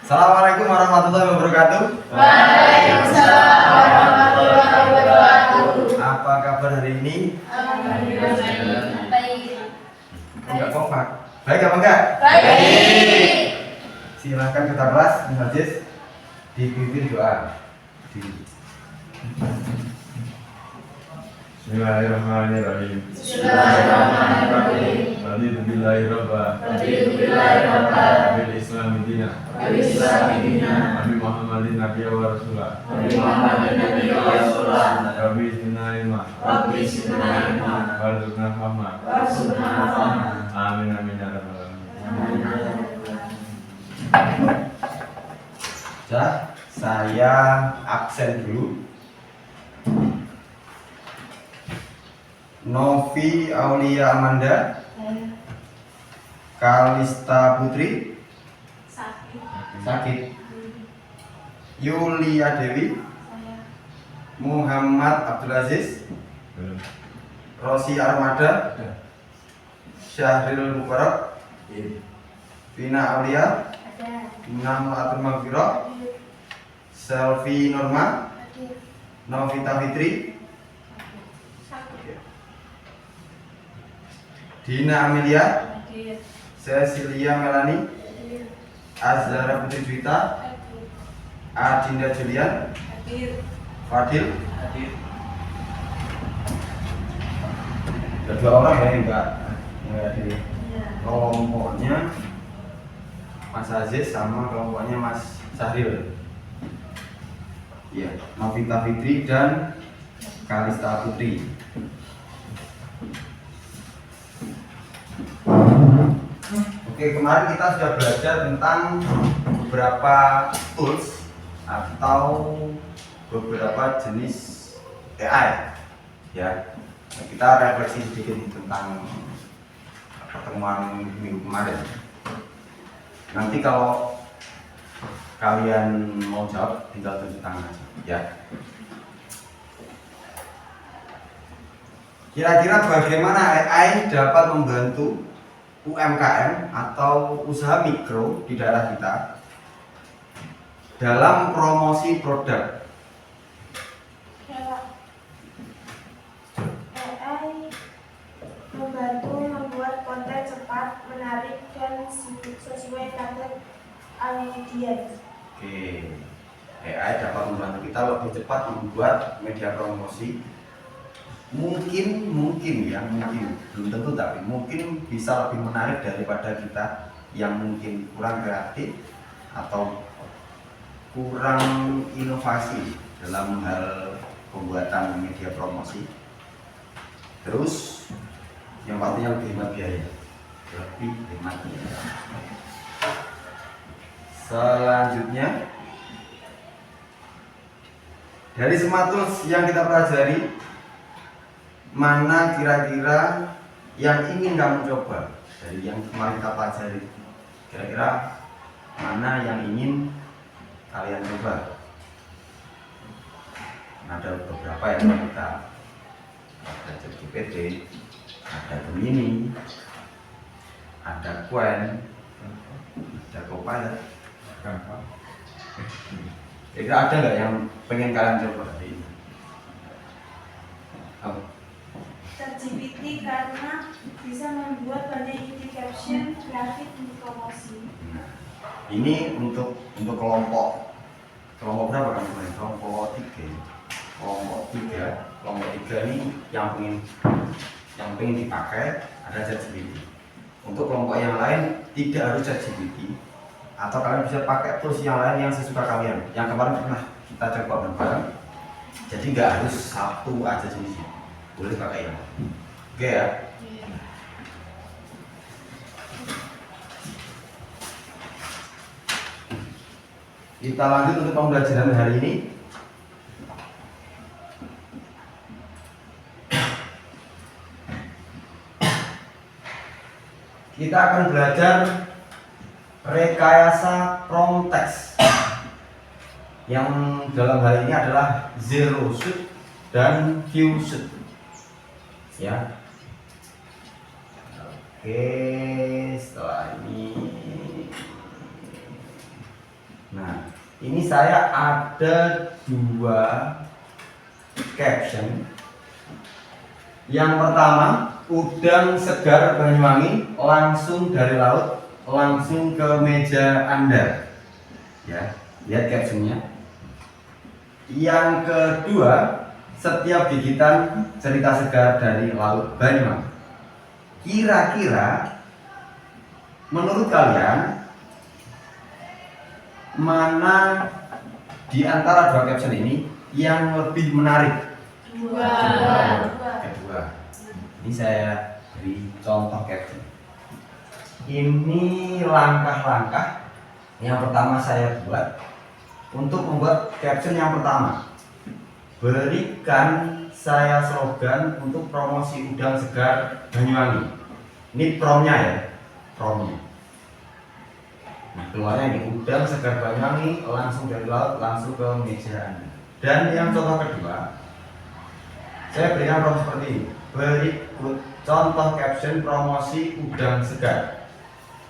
Assalamualaikum warahmatullahi wabarakatuh. Waalaikumsalam warahmatullahi wabarakatuh. Apa kabar hari ini? Alhamdulillah baik. Enggak kompak. Baik apa enggak? Baik. Silakan kita kelas di majlis dipimpin doa. Bismillahirrahmanirrahim. Bismillahirrahmanirrahim. Raditu billahi rabba. Alhamdulillah rabbil Bil islami dina. alamin. Nabi Muhammadin nabiyya wa rasulah. Muhammadin nabiyyu wa rasulah. Rabbi zidna ilma. Rabbi zidna ilma. Warzuqna fahma. Warzuqna fahma. Amin amin ya rabbal alamin. Saya absen dulu. Novi Aulia Amanda, Kalista Putri sakit, Yulia Dewi, Muhammad Abdul Aziz, Rosi Armada, Syahril Mubarak, Vina Aulia, Nama Atul Magfirah, Selvi Norma, Novita Fitri, Dina Amelia, Cecilia Melani, Azhara Putri Juwita, Adinda Julian, Fadil. Ada 2 orang ya yang enggak di kelompoknya Mas Aziz sama kelompoknya Mas Syahril. Iya, Novita Fitri dan Kalista Putri. Oke, kemarin kita sudah belajar tentang beberapa tools atau beberapa jenis AI. Ya, kita refleksi sedikit tentang pertemuan minggu kemarin. Nanti kalau kalian mau jawab, tinggal tunjuk tangan aja. Ya. Kira-kira bagaimana AI dapat membantu UMKM atau usaha mikro di daerah kita dalam promosi produk? AI membantu membuat konten cepat, menarik, dan sesuai target audiens. Oke, AI dapat membantu kita lebih cepat membuat media promosi. Mungkin belum tentu, tapi mungkin bisa lebih menarik daripada kita yang mungkin kurang kreatif atau kurang inovasi dalam hal pembuatan media promosi. Terus yang pastinya lebih hemat biaya. Selanjutnya, dari semua tools yang kita pelajari, mana kira-kira yang ingin kamu coba dari yang kemarin kita pelajari? Kira-kira mana yang ingin kalian coba? Ada beberapa yang kita ada ChatGPT, ada Gemini, ada Qwen, ada Copilot. Kira-kira ada nggak yang pengen kalian coba hari ini? ChatGPT karena bisa membuat banyak ide caption grafik untuk promosi. Nah, ini untuk kelompok berapa kan kemarin? Kelompok 3 ini yang pengen dipakai ada ChatGPT. Untuk kelompok yang lain tidak harus ChatGPT, atau kalian bisa pakai tools yang lain yang sesuka kalian. Yang kemarin pernah kita coba bareng, jadi nggak harus satu aja jenisnya, boleh pakai yang lain. Oke ya. Kita lanjut untuk pembelajaran hari ini. Kita akan belajar rekayasa prompt text yang dalam hal ini adalah zero shoot dan few shoot. Ya. Oke, setelah ini. Nah, ini saya ada 2 caption. Yang pertama, udang segar Banyuwangi langsung dari laut langsung ke meja Anda. Ya, lihat captionnya. Yang kedua, setiap gigitan cerita segar dari laut Banyuwangi. Kira-kira menurut kalian mana di antara 2 caption ini yang lebih menarik? Dua. Kedua. Ini saya beri contoh caption. Ini langkah-langkah yang pertama saya buat untuk membuat caption yang pertama. Berikan saya slogan untuk promosi udang segar Banyuwangi. Ini promnya ya, promnya. Nah, keluarnya ini udang segar Banyuwangi langsung dari laut langsung ke meja Anda. Dan yang contoh kedua, saya berikan prompt seperti ini. Berikut contoh caption promosi udang segar.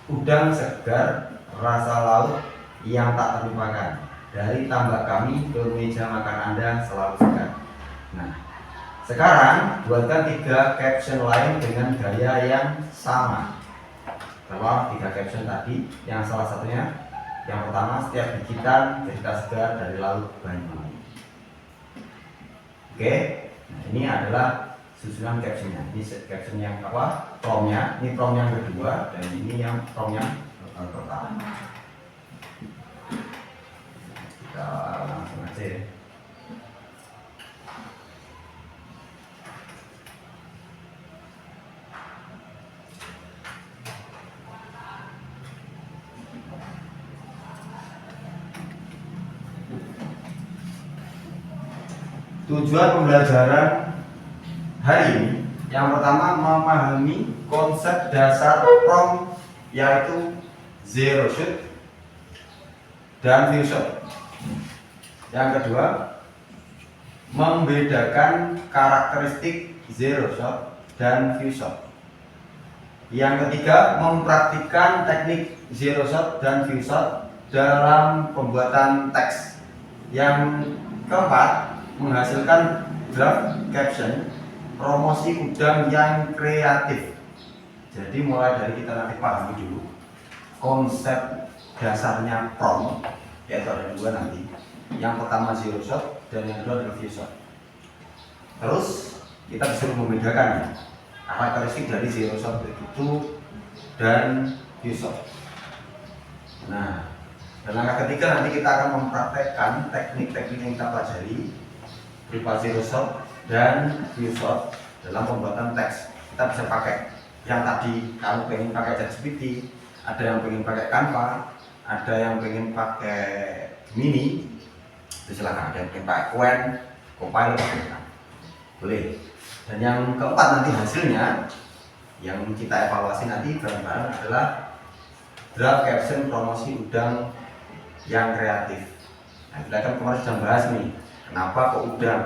Udang segar rasa laut yang tak terlupakan. Dari tambak kami ke meja makan Anda selalu segar. Nah, sekarang buatkan 3 caption lain dengan gaya yang sama. Kalau 3 caption tadi, yang salah satunya, yang pertama setiap gigitan cerita segar dari laut Banyuwangi. Oke, nah ini adalah susunan captionnya. Ini caption yang apa? Promnya. Ini prom yang kedua dan ini yang prom yang pertama. Kita langsung aja ya. Tujuan pembelajaran hari ini yang pertama memahami konsep dasar prompt yaitu zero shoot dan few shot. Yang kedua membedakan karakteristik zero shot dan few shot. Yang ketiga mempraktikkan teknik zero shot dan few shot dalam pembuatan teks. Yang keempat menghasilkan draft caption promosi udang yang kreatif. Jadi mulai dari kita nanti pahami dulu konsep dasarnya prompt, yaitu ada 2 nanti. Yang pertama zero shot dan yang kedua adalah few shot. Terus kita disuruh membedakan ya, karakteristik dari zero shot itu dan few shot. Nah, dan langkah ketiga nanti kita akan mempraktekkan teknik-teknik yang kita pelajari berupa zero shot dan few shot dalam pembuatan teks. Kita bisa pakai yang tadi kamu pengen pakai ChatGPT, ada yang pengen pakai Canva, ada yang pengen pakai Mini, itu silakan. Ada yang pengen pakai Qwen, Copilot, boleh. Dan yang keempat nanti hasilnya yang kita evaluasi nanti bareng-bareng adalah draft caption promosi udang yang kreatif. Nah, kita kan kemarin sudah bahas nih, kenapa kok udang?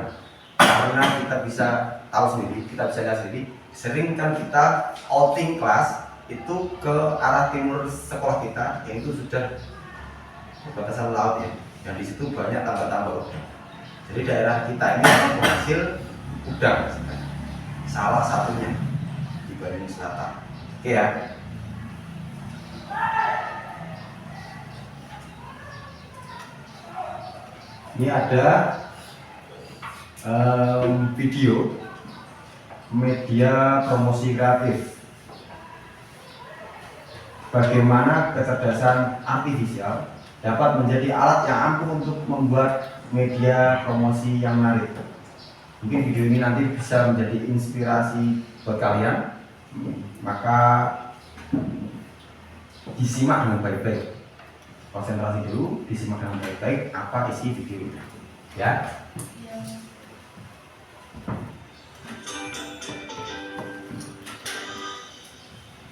Karena kita bisa tahu sendiri, kita bisa lihat sendiri, sering kan kita outing kelas itu ke arah timur sekolah kita, yang itu sudah perbatasan laut ya, dan di situ banyak tambak-tambak udang. Jadi daerah kita ini penghasil udang, salah satunya di Banyuwangi Selatan. Oke ya. Ini ada video media promosi kreatif. Bagaimana kecerdasan artifisial dapat menjadi alat yang ampuh untuk membuat media promosi yang menarik. Mungkin video ini nanti bisa menjadi inspirasi buat kalian. Maka disimak dengan baik-baik. Konsentrasi dulu, disimak dengan baik-baik apa isi video ini. Ya.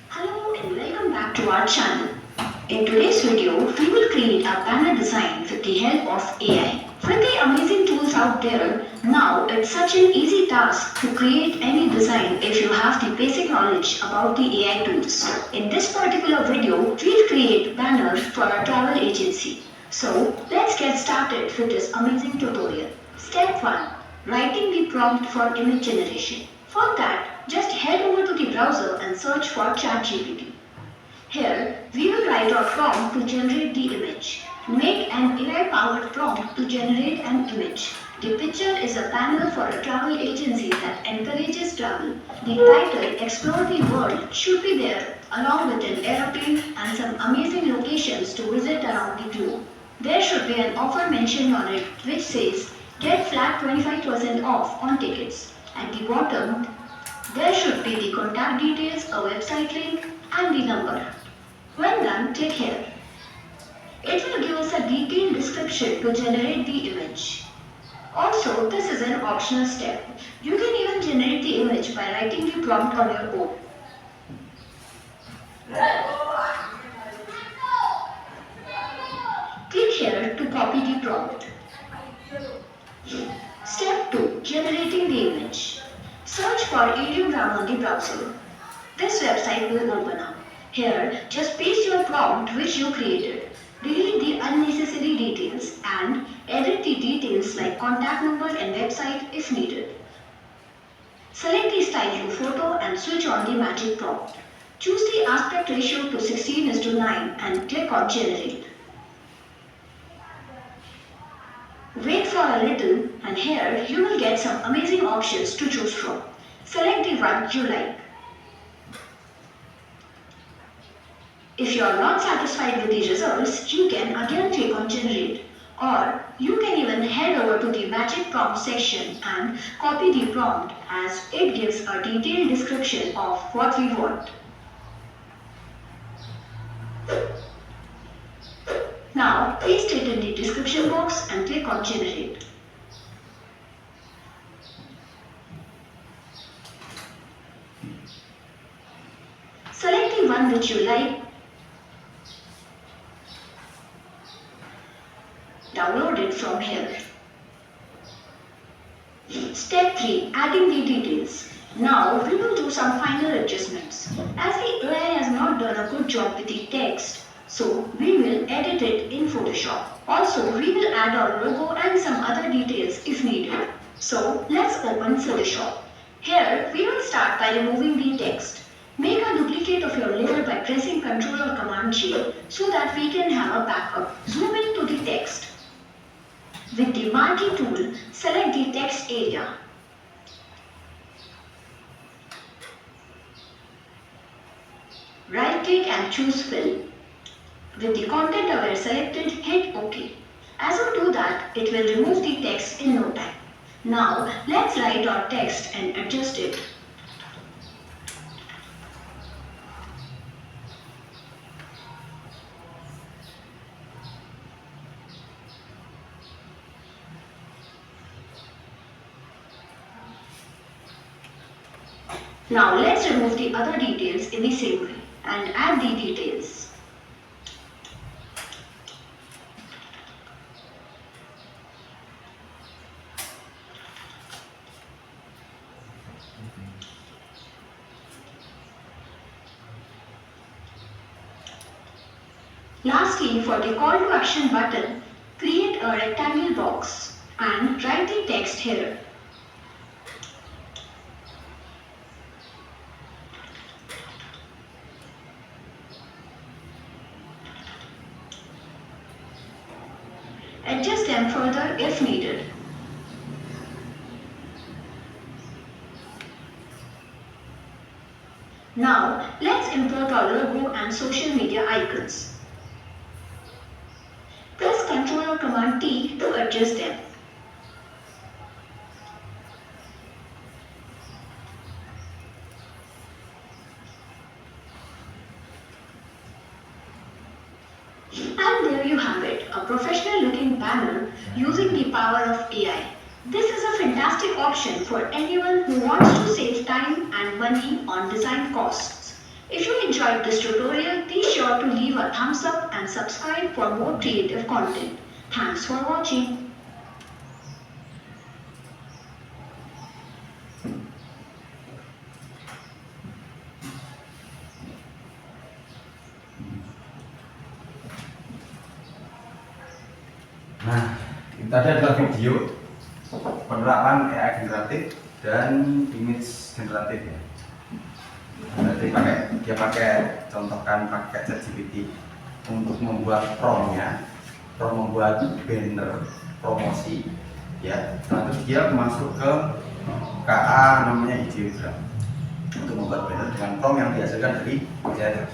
Hello and welcome back to our channel. In today's video, we will create a banner design with the help of AI. With the amazing tools out there, now it's such an easy task to create any design if you have the basic knowledge about the AI tools. In this particular video, we'll create banners for a travel agency. So let's get started with this amazing tutorial. Step 1. Writing the prompt for image generation. For that, just head over to the browser and search for ChatGPT. Here, we will write our prompt to generate the image. Make an AI-powered prompt to generate an image. The picture is a banner for a travel agency that encourages travel. The title, Explore the World, should be there, along with an aeroplane and some amazing locations to visit around the globe. There should be an offer mentioned on it which says, get flat 25% off on tickets. At the bottom, there should be the contact details, a website link, and the number. When done, click here. It will give us a detailed description to generate the image. Also, this is an optional step. You can even generate the image by writing the prompt on your own. Click here to copy the prompt. Step 2. Generating the image. Search for Ideogram on the browser. This website will open up. Here, just paste your prompt which you created. Delete the unnecessary details and edit the details like contact number and website if needed. Select the style view photo and switch on the magic prompt. Choose the aspect ratio to 16:9 and click on generate. Wait for a little and here you will get some amazing options to choose from. Select the one you like. If you are not satisfied with the results, you can again click on generate, or you can even head over to the magic prompt section and copy the prompt as it gives a detailed description of what we want. Now paste it in the description box and click on generate. Select the one which you like. Download it from here. Step 3. Adding the details. Now we will do some final adjustments. As the AI has not done a good job with the text, so we will edit it in Photoshop. Also, we will add our logo and some other details if needed. So let's open Photoshop. Here we will start by removing the text. Make a duplicate of your layer by pressing Ctrl or Command J so that we can have a backup. Zoom in to the text. With the marquee tool, select the text area. Right-click and choose Fill. With the content aware selected, hit OK. As you do that, it will remove the text in no time. Now, let's write our text and adjust it. Now let's remove the other details in the same way and add the details. Lastly, for the call to action button, create a rectangle box and write the text here. Adjust them further if needed. Now, let's import our logo and social media icons. Press Ctrl or Command T to adjust them. And there you have it, a professional looking banner using the power of AI. This is a fantastic option for anyone who wants to save time and money on design costs. If you enjoyed this tutorial, be sure to leave a thumbs up and subscribe for more creative content. Thanks for watching. Tadi adalah video penerapan AI generatif dan image generatif ya. Berarti dia pakai contohkan pakai ChatGPT untuk membuat membuat banner promosi ya. Lalu dia masuk ke KA namanya ideogram untuk membuat banner dengan prompt yang dihasilkan dari Chat.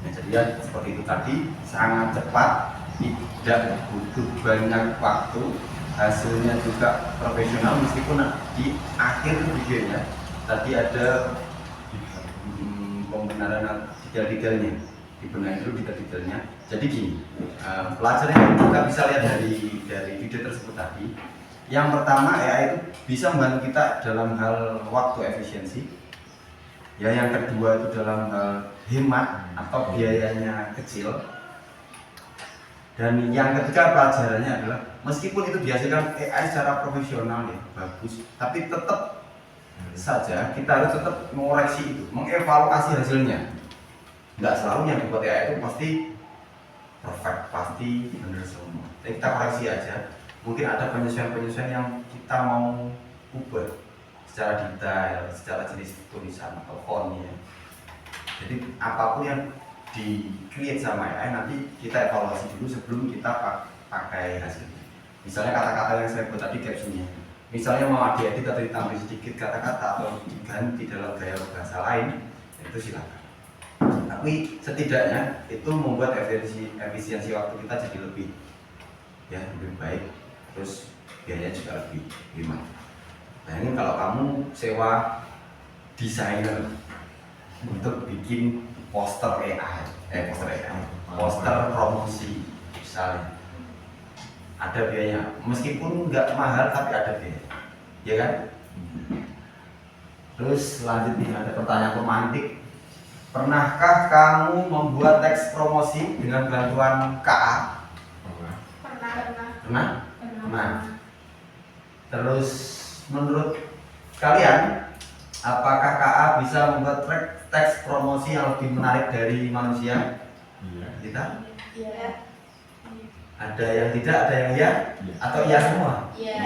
Ya, jadi ya seperti itu tadi, sangat cepat, tidak butuh banyak waktu, hasilnya juga profesional meskipun di akhir videonya tadi ada pembenaran detail-detailnya, dibenahi dulu detail-detailnya. Jadi gini, pelajaran yang kita bisa lihat dari video tersebut tadi, yang pertama AI itu bisa membantu kita dalam hal waktu efisiensi. Ya, yang kedua itu dalam hal hemat atau biayanya kecil. Dan yang ketiga pelajarannya adalah meskipun itu dihasilkan AI secara profesional ya bagus, tapi tetap saja kita harus tetap mengoreksi itu, mengevaluasi hasilnya. Nggak selalu yang dibuat AI itu pasti perfect, pasti benar semua. Jadi kita koreksi aja. Mungkin ada penyesuaian-penyesuaian yang kita mau ubah secara detail, secara jenis tulisan atau fontnya. Jadi apapun yang di create sama AI nanti kita evaluasi dulu sebelum kita pakai hasilnya. Misalnya kata-kata yang saya buat tadi captionnya, misalnya mau diedit atau ditambah sedikit kata-kata atau diganti dalam gaya bahasa lain, itu silakan. Tapi setidaknya itu membuat efisiensi waktu kita jadi lebih baik, terus biayanya juga lebih hemat. Nah ini kalau kamu sewa desainer untuk bikin poster promosi misalnya, ada biayanya, meskipun nggak mahal tapi ada biaya, ya kan? Terus lanjut nih, ada pertanyaan pemantik. Pernahkah kamu membuat teks promosi dengan bantuan KA? Pernah? Terus menurut kalian, apakah KA bisa membuat teks promosi yang lebih menarik dari manusia? Iya. Kita? Iya. Ada yang tidak, ada yang iya, atau iya semua? Iya.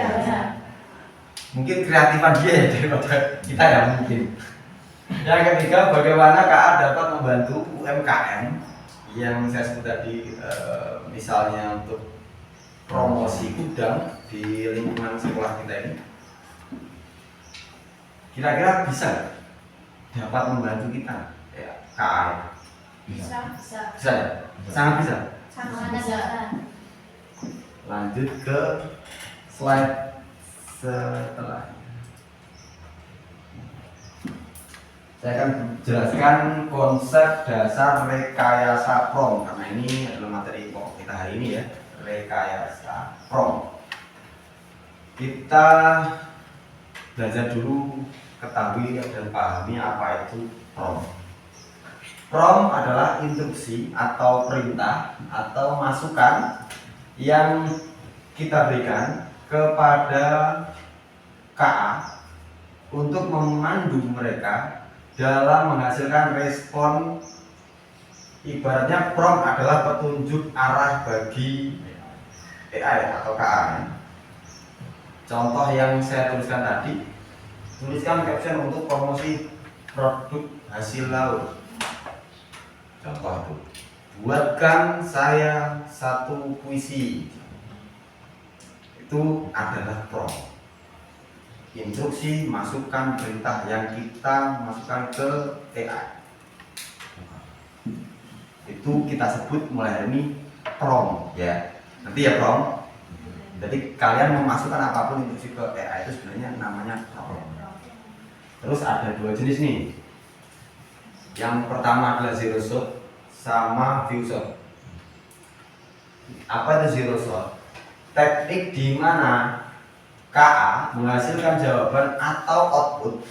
Mungkin kreatifan dia ya daripada kita ya mungkin. Yang ketiga, bagaimana KA dapat membantu UMKM yang saya sebut tadi, misalnya untuk promosi gudang di lingkungan sekolah kita ini. Kira-kira bisa dapat membantu kita ya, KA? Bisa. Bisa ya? Sangat bisa. Sangat bisa. Lanjut ke slide setelahnya. Saya akan jelaskan konsep dasar rekayasa prompt karena ini adalah materi pokok kita hari ini ya, rekayasa prompt. Kita belajar dulu, ketahui dan pahami apa itu prompt. Prompt adalah instruksi atau perintah atau masukan yang kita berikan kepada KA untuk memandu mereka dalam menghasilkan respon. Ibaratnya prompt adalah petunjuk arah bagi AI atau KA. Contoh yang saya tuliskan tadi, tuliskan caption untuk promosi produk hasil laut. Contoh itu, buatkan saya satu puisi. Itu adalah prompt. Instruksi, masukan, perintah yang kita masukkan ke AI. Itu kita sebut mulai hari ini prompt ya. Nanti ya prompt. Jadi kalian memasukkan apapun instruksi ke AI itu sebenarnya namanya prompt. Terus ada dua jenis nih. Yang pertama adalah zero shot sama few shot. Apa itu zero shot? Teknik di mana KA menghasilkan jawaban atau output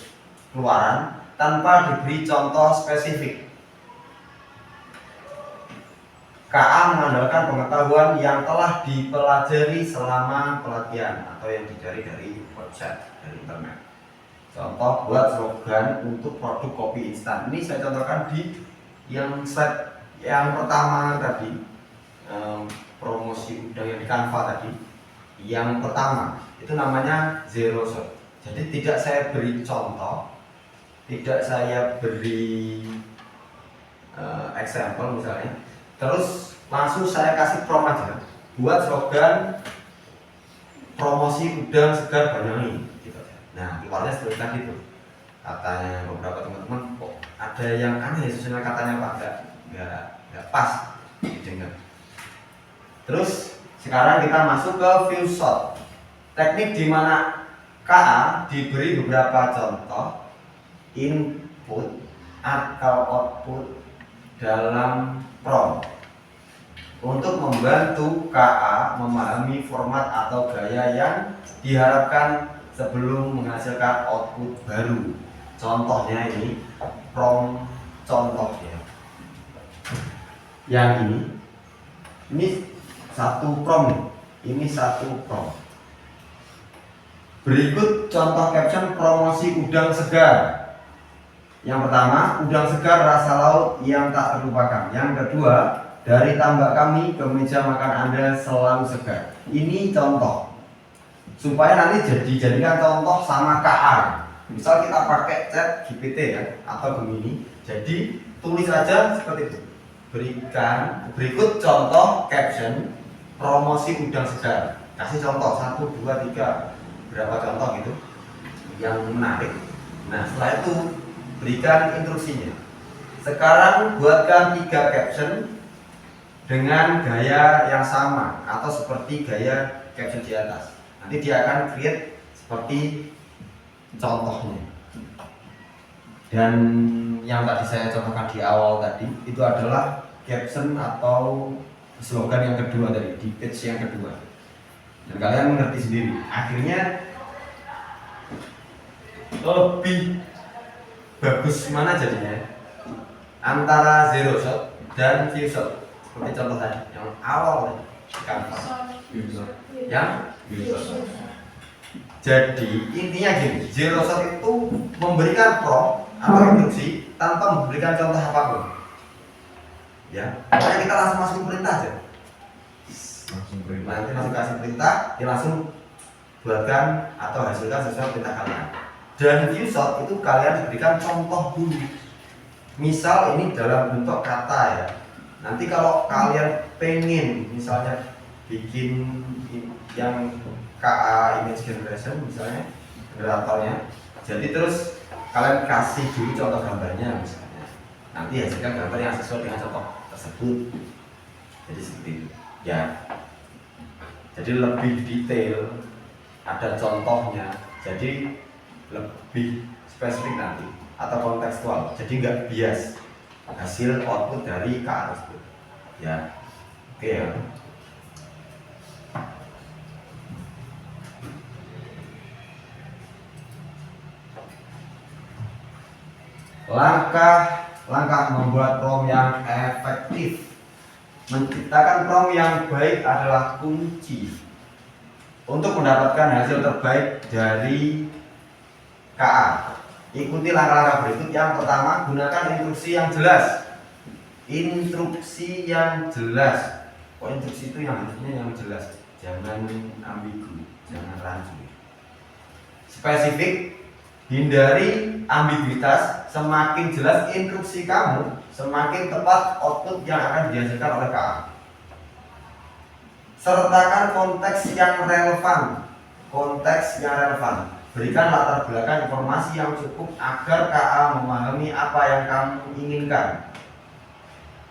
keluaran tanpa diberi contoh spesifik. KA mengandalkan pengetahuan yang telah dipelajari selama pelatihan atau yang dicari dari website, dari internet. Contoh, buat slogan untuk produk kopi instan. Ini saya contohkan di yang slide yang pertama tadi, promosi udang yang di Canva tadi. Yang pertama itu namanya zero shot. Jadi tidak saya beri contoh, tidak saya beri example misalnya, terus langsung saya kasih prompt aja, buat slogan promosi udang segar Banyuwangi gitu. Nah keluarnya seperti tadi itu. Katanya beberapa teman-teman, kok ada yang aneh susunan katanya Pak, nggak pas didengar. Terus sekarang kita masuk ke view shot, teknik di mana KA diberi beberapa contoh input atau output dalam prompt untuk membantu KA memahami format atau gaya yang diharapkan sebelum menghasilkan output baru. Contohnya ini prompt contohnya. Yang ini satu prompt, ini satu prompt. Berikut contoh caption promosi udang segar. Yang pertama, udang segar rasa laut yang tak terlupakan. Yang kedua, dari tambak kami ke meja makan Anda selalu segar. Ini contoh supaya nanti dijadikan contoh sama KA. Misal kita pakai chat GPT ya atau Gemini, jadi tulis aja seperti itu. Berikut contoh caption promosi udang segar. Kasih contoh 1, 2, 3 berapa contoh gitu yang menarik. Nah setelah itu berikan instruksinya. Sekarang buatkan 3 caption dengan gaya yang sama atau seperti gaya caption di atas. Nanti dia akan create seperti contohnya. Dan yang tadi saya contohkan di awal tadi itu adalah caption atau slogan yang kedua tadi di page yang kedua. Dan kalian mengerti sendiri. Akhirnya lebih bagus mana jadinya antara zero shot dan view shot. Seperti contoh tadi yang awal tadi Canva. Yang Bisa. jadi intinya gini, zero shot itu memberikan prompt atau instruksi tanpa memberikan contoh apapun. Ya, pokoknya kita langsung masukin perintah aja. Langsung perintah. Nanti langsung kasih perintah, dia langsung buatkan atau hasilkan sesuai perintah kalian. Dan view shot itu kalian berikan contoh dulu. Misal ini dalam bentuk kata ya. Nanti kalau kalian pengen misalnya bikin yang KA image generation misalnya generatornya, jadi terus kalian kasih dulu contoh gambarnya misalnya. Nanti hasilkan gambar yang sesuai dengan contoh tersebut. Jadi seperti itu. Ya. Jadi lebih detail, ada contohnya. Jadi lebih spesifik nanti atau kontekstual. Jadi nggak bias hasil output dari KA tersebut. Ya. Oke ya. Langkah membuat prompt yang efektif. Menciptakan prompt yang baik adalah kunci untuk mendapatkan hasil terbaik dari KA. Ikuti langkah-langkah berikut. Yang pertama, gunakan instruksi yang jelas. Instruksi yang jelas. Instruksi itu yang harusnya yang jelas. Jangan ambigu, jangan rancu. Spesifik. Hindari ambiguitas. Semakin jelas instruksi kamu, semakin tepat output yang akan dihasilkan oleh KA. Sertakan konteks yang relevan. Konteks yang relevan. Berikan latar belakang informasi yang cukup agar KA memahami apa yang kamu inginkan.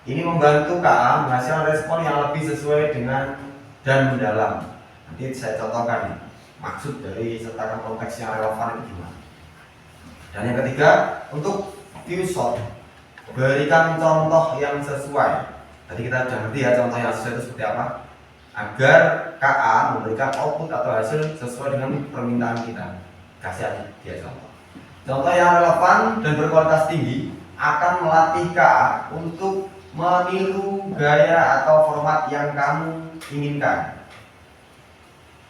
Ini membantu KA menghasilkan respon yang lebih sesuai dengan dan mendalam. Nanti saya contohkan nih, maksud dari sertakan konteks yang relevan itu gimana. Dan yang ketiga, untuk view shot, berikan contoh yang sesuai. Tadi kita sudah ngerti ya contoh yang sesuai itu seperti apa, agar KA memberikan output atau hasil sesuai dengan permintaan kita. Kasih aja dia contoh. Contoh yang relevan dan berkualitas tinggi akan melatih KA untuk meniru gaya atau format yang kamu inginkan.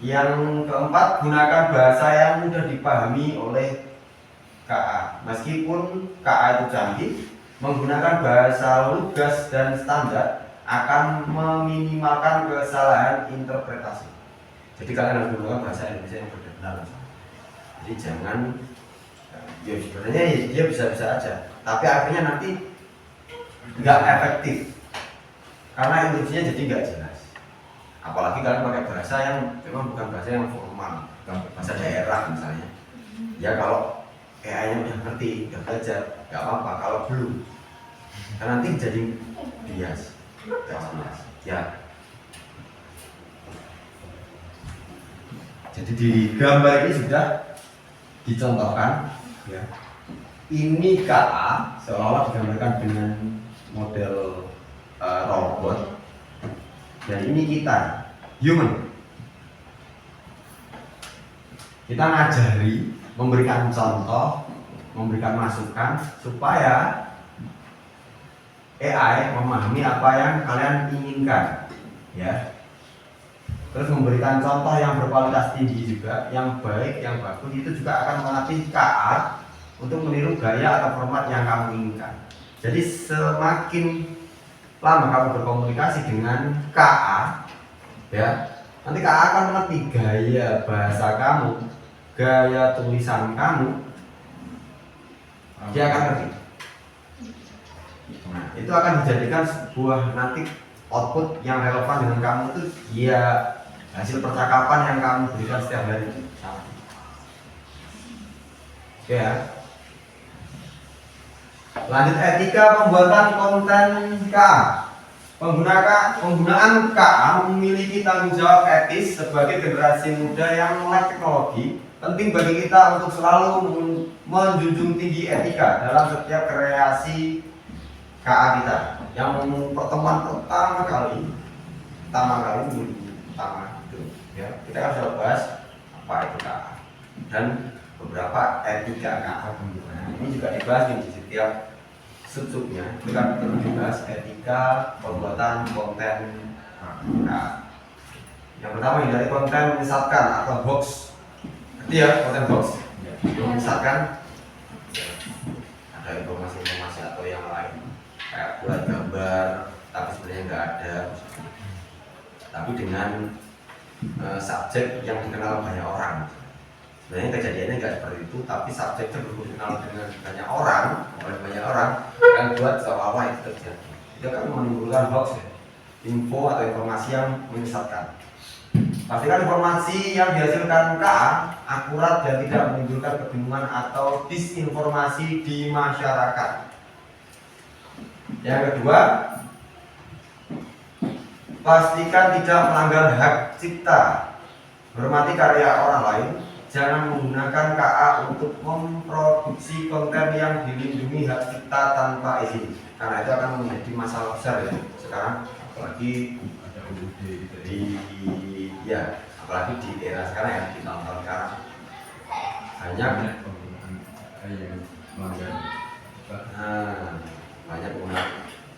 Yang keempat, gunakan bahasa yang mudah dipahami oleh KA. Meskipun KA itu canggih, menggunakan bahasa lugas dan standar akan meminimalkan kesalahan interpretasi. Jadi kalian harus menggunakan bahasa Indonesia yang benar-benar. Jadi jangan, ya sebenarnya dia bisa-bisa aja, tapi akhirnya nanti nggak efektif karena instruksinya jadi nggak jelas. Apalagi kalian pakai bahasa yang memang bukan bahasa yang formal, bahasa daerah misalnya. Ya kalau AI-nya udah ngerti, udah belajar, nggak apa-apa. Kalau belum, karena nanti jadi bias, nggak jelas. Ya. Jadi di gambar ini sudah dicontohkan, ya. Ini KA seolah-olah digambarkan dengan model robot, dan ini kita human. Kita ngajari, memberikan contoh, memberikan masukan supaya AI memahami apa yang kalian inginkan, ya. Terus memberikan contoh yang berkualitas tinggi juga, yang baik, yang bagus, itu juga akan melatih KA untuk meniru gaya atau format yang kamu inginkan. Jadi semakin lama kamu berkomunikasi dengan KA, ya, nanti KA akan mengerti gaya bahasa kamu, gaya tulisan kamu, dia akan ngerti. Nah, itu akan dijadikan sebuah nanti output yang relevan dengan kamu itu, ya, hasil percakapan yang kamu berikan setiap hari. Oke ya. Lanjut etika pembuatan konten KA. Penggunaan KA memiliki tanggung jawab etis sebagai generasi muda yang melek teknologi. Penting bagi kita untuk selalu menjunjung tinggi etika dalam setiap kreasi KA kita. Yang pertemuan pertama kali itu, ya, kita kan sudah bahas apa itu KA dan beberapa etika KA. Nah, ini juga dibahas di setiap sub-subnya. Itu kan perlu dibahas etika pembuatan konten KA. Yang pertama hindari konten menyesatkan atau hoax. Ngerti ya, konten hoax? Menyesatkan, ada informasi-informasi atau yang lain, kayak buat gambar tapi sebenarnya nggak ada, tapi dengan subjek yang dikenal banyak orang. Sebenarnya kejadiannya nggak seperti itu, tapi subjeknya dikenal dengan banyak orang, oleh banyak orang, yang buat seolah-olah itu terjadi. Itu kan menimbulkan hoax, ya? Info atau informasi yang menyesatkan. Pastikan informasi yang dihasilkan KA akurat dan tidak menimbulkan kebingungan atau disinformasi di masyarakat. Yang kedua, pastikan tidak melanggar hak cipta. Hormati karya orang lain. Jangan menggunakan KA untuk memproduksi konten yang dilindungi hak cipta tanpa izin, karena itu akan menjadi masalah besar ya sekarang, apalagi apalagi di era sekarang ya, di tahun-tahun sekarang banyak banyak penggunaan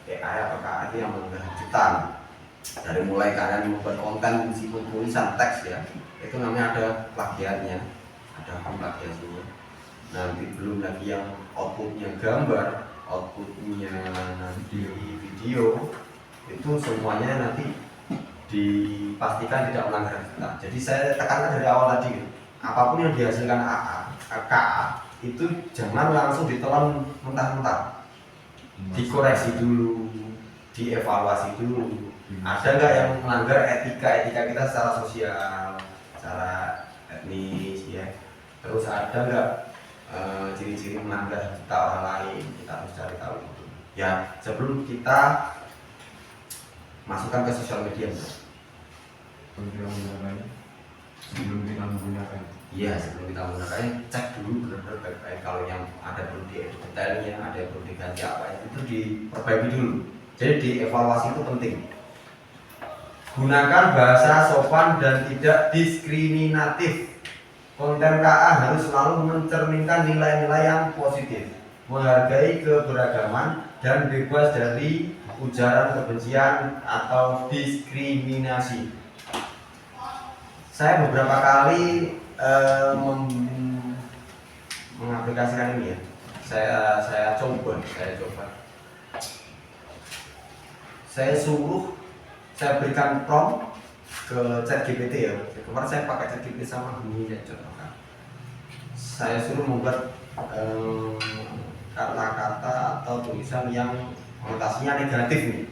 AI atau KA itu yang melanggar hak cipta. Dari mulai kalian membuat konten meskipun tulisan teks ya, itu namanya ada plagiatnya, ada hukum plagiasinya. Nanti belum lagi yang outputnya gambar, outputnya nanti video, itu semuanya nanti dipastikan tidak melanggar kita. Jadi saya tekankan dari awal tadi, apapun yang dihasilkan KA itu jangan langsung ditelan mentah-mentah, dikoreksi dulu, dievaluasi dulu. Ada nggak yang melanggar etika kita secara sosial, secara etnis, ya. Terus ada nggak ciri-ciri melanggar cipta orang lain, kita harus cari tahu itu. Ya, sebelum kita masukkan ke sosial media. Sebelum kita menggunakan. Iya, sebelum kita menggunakannya cek dulu benar-benar baik-baik. Kalau yang ada perlu diedit detailnya, ada yang perlu diganti apa itu diperbaiki dulu. Jadi dievaluasi itu penting. Gunakan bahasa sopan dan tidak diskriminatif. Konten KA harus selalu mencerminkan nilai-nilai yang positif, menghargai keberagaman, dan bebas dari ujaran kebencian atau diskriminasi. Saya beberapa kali mengaplikasikan ini ya. Saya coba. Saya suruh, saya berikan prompt ke ChatGPT ya. Kemarin saya pakai ChatGPT sama Gemini ya, contohkan. Saya suruh membuat kata-kata atau tulisan yang konotasinya negatif nih,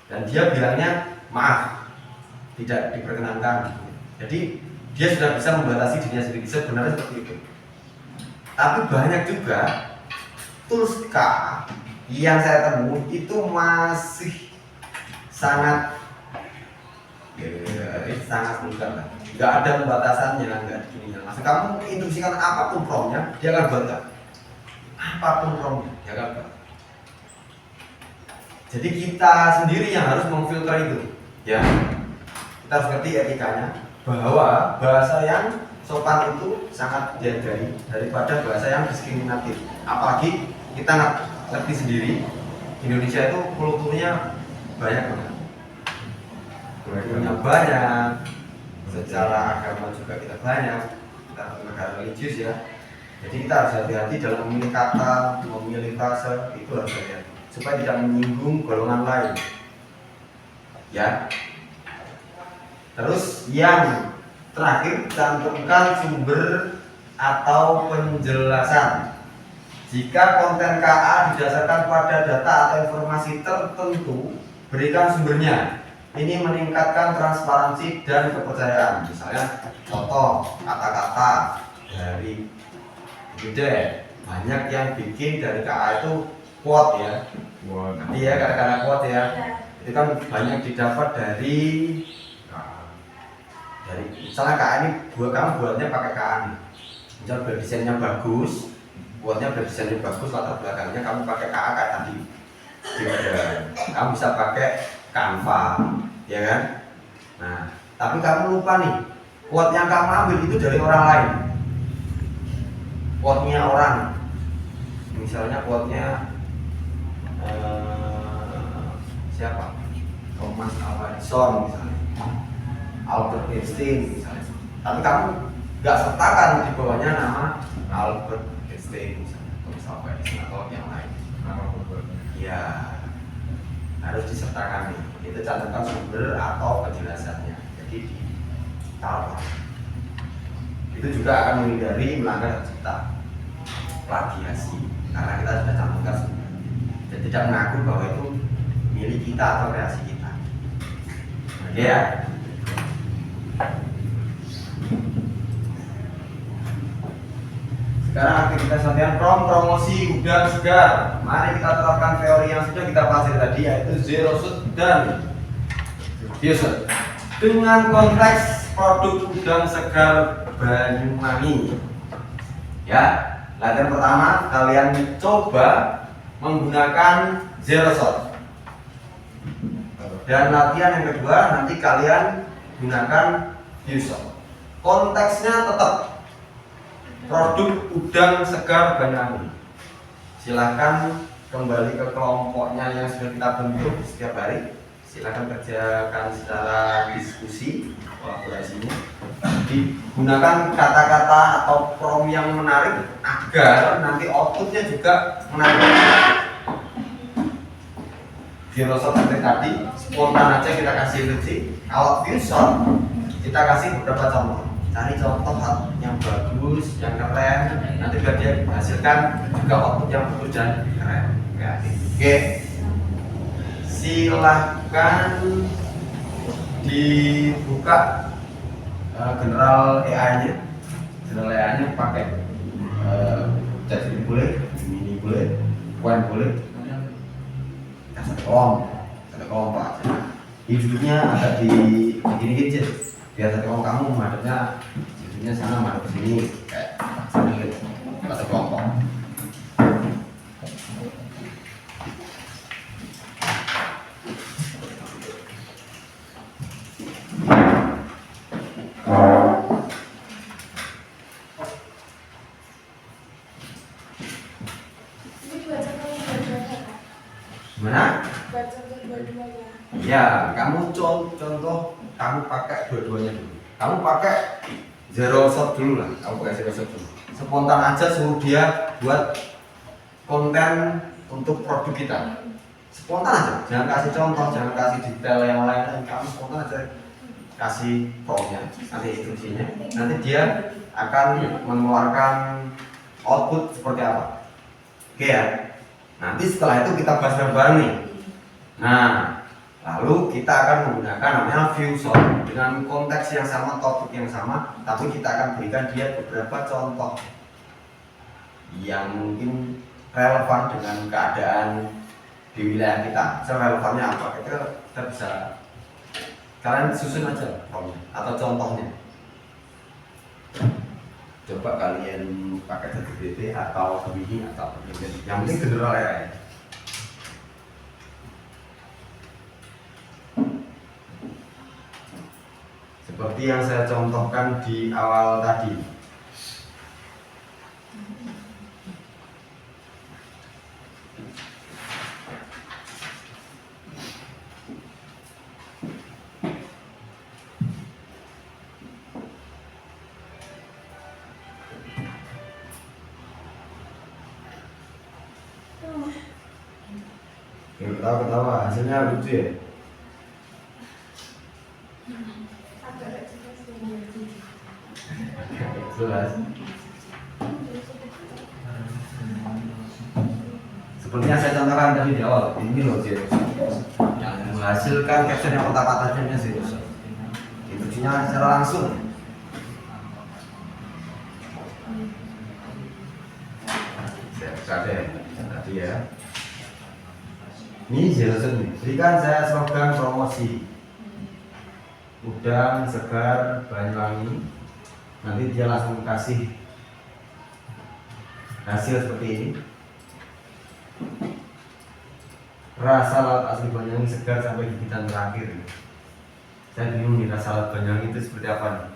dan dia bilangnya maaf, tidak diperkenankan. Jadi dia sudah bisa membatasi dirinya sendiri, sebenarnya seperti itu. Tapi banyak juga tools K yang saya temui itu masih sangat sangat vulgar lah. Nggak ada pembatasannya, nggak ada ininya. Langsung kamu instruksikan apapun promptnya, dia akan buat. Apapun promptnya, dia akan buat. Jadi kita sendiri yang harus memfilter itu, ya. Kita harus ngerti etikanya bahwa bahasa yang sopan itu sangat dihargai daripada bahasa yang diskriminatif. Apalagi kita ngerti sendiri, Indonesia itu kulturnya banyak banget. Kulturnya banyak, secara agama juga kita banyak, kita negara religius ya. Jadi kita harus hati-hati dalam memilih kata, memilih frase, itu harus hati-hati supaya tidak menyinggung golongan lain. Ya. Terus yang terakhir, cantumkan sumber atau penjelasan. Jika konten KA didasarkan pada data atau informasi tertentu, berikan sumbernya. Ini meningkatkan transparansi dan kepercayaan. Misalnya contoh kata-kata dari Gede, banyak yang bikin dari KA itu quote ya. Nanti ya kata-kata quote ya. Itu kan banyak didapat dari misalnya KA ini kamu buatnya pakai KA nih. Misal desainnya bagus, buatnya desainnya bagus, latar belakangnya kamu pakai KA kayak tadi. Kamu bisa pakai Canva, ya kan? Nah, tapi kamu lupa nih, quote yang kamu ambil itu dari orang lain. Quote-nya orang, misalnya quote-nya siapa? Thomas Alva Edison misalnya, Albert Einstein misalnya. Tapi kamu nggak sertakan di bawahnya nama Albert Einstein misalnya, Thomas Alva Edison atau yang lain. Ya, harus disertakan nih. Itu cantumkan sumber atau penjelasannya. Jadi ditaruh. Itu juga akan menghindari melanggar hak cipta, plagiasi, karena kita sudah cantumkan sumber dan tidak mengaku bahwa itu milik kita atau kreasi kita. Oke ya. Sekarang aktivitas latihan promosi udang segar. Mari kita terapkan teori yang sudah kita bahas tadi, yaitu zero shoot dan biasa dengan konteks produk udang segar Banyuwangi. Ya, latihan pertama kalian coba menggunakan zero shot. Dan latihan yang kedua nanti kalian gunakan view shot. Konteksnya tetap produk udang segar Banyuwangi. Silahkan kembali ke kelompoknya yang sudah kita bentuk setiap hari. Silahkan kerjakan secara diskusi, kolaborasinya. Digunakan kata-kata atau prompt yang menarik agar nanti outputnya juga menarik. Zero shot seperti tadi, spontan aja kita kasih instruksi. Kalau view shot, kita kasih beberapa contoh. Cari contoh yang bagus, yang keren, nanti biar dia hasilkan juga output yang bagus dan keren, kreatif. Oke, silahkan dibuka general AI-nya. General AI-nya pakai ChatGPT boleh, Gemini boleh, Qwen boleh, satu Pak. Hidupnya agak begini kecil. Biar satu kamu menghadapnya hidupnya sana menghadap sini kayak sambil satu kelompok. Gimana? Baca dua-duanya. Ya, kamu contoh kamu pakai dua-duanya dulu. Kamu pakai zero shot dulu lah. Kamu pakai zero shot dulu. Spontan aja suruh dia buat konten untuk produk kita. Spontan aja. Jangan kasih contoh, jangan kasih detail yang lain. Kamu spontan aja kasih promnya, nanti instruksinya, nanti dia akan mengeluarkan output seperti apa. Oke ya. Nanti setelah itu kita bahas bareng-bareng nih. Nah, lalu kita akan menggunakan namanya view shot dengan konteks yang sama, topik yang sama, tapi kita akan berikan dia beberapa contoh yang mungkin relevan dengan keadaan di wilayah kita. Relevannya apa? Kita bisa, kalian susun aja promnya atau contohnya. Coba kalian pakai ChatGPT atau Gemini atau yang penting general ya. Seperti yang saya contohkan di awal tadi. Ketawa-ketawa, hasilnya lucu ya. Jelas. Seperti yang saya contohkan tadi di awal, ini loh Zeros yang menghasilkan caption yang kotak-kotaknya Zeros. Instruksinya secara langsung. Saya buka deh tadi ya. Ini Zeros nih. Berikan saya slogan promosi. Udang segar Banyuwangi. Nanti dia langsung kasih hasil seperti ini. Rasa laut asli Banyuwangi segar sampai gigitan terakhir. Saya bingung nih rasa laut Banyuwangi itu seperti apa nih.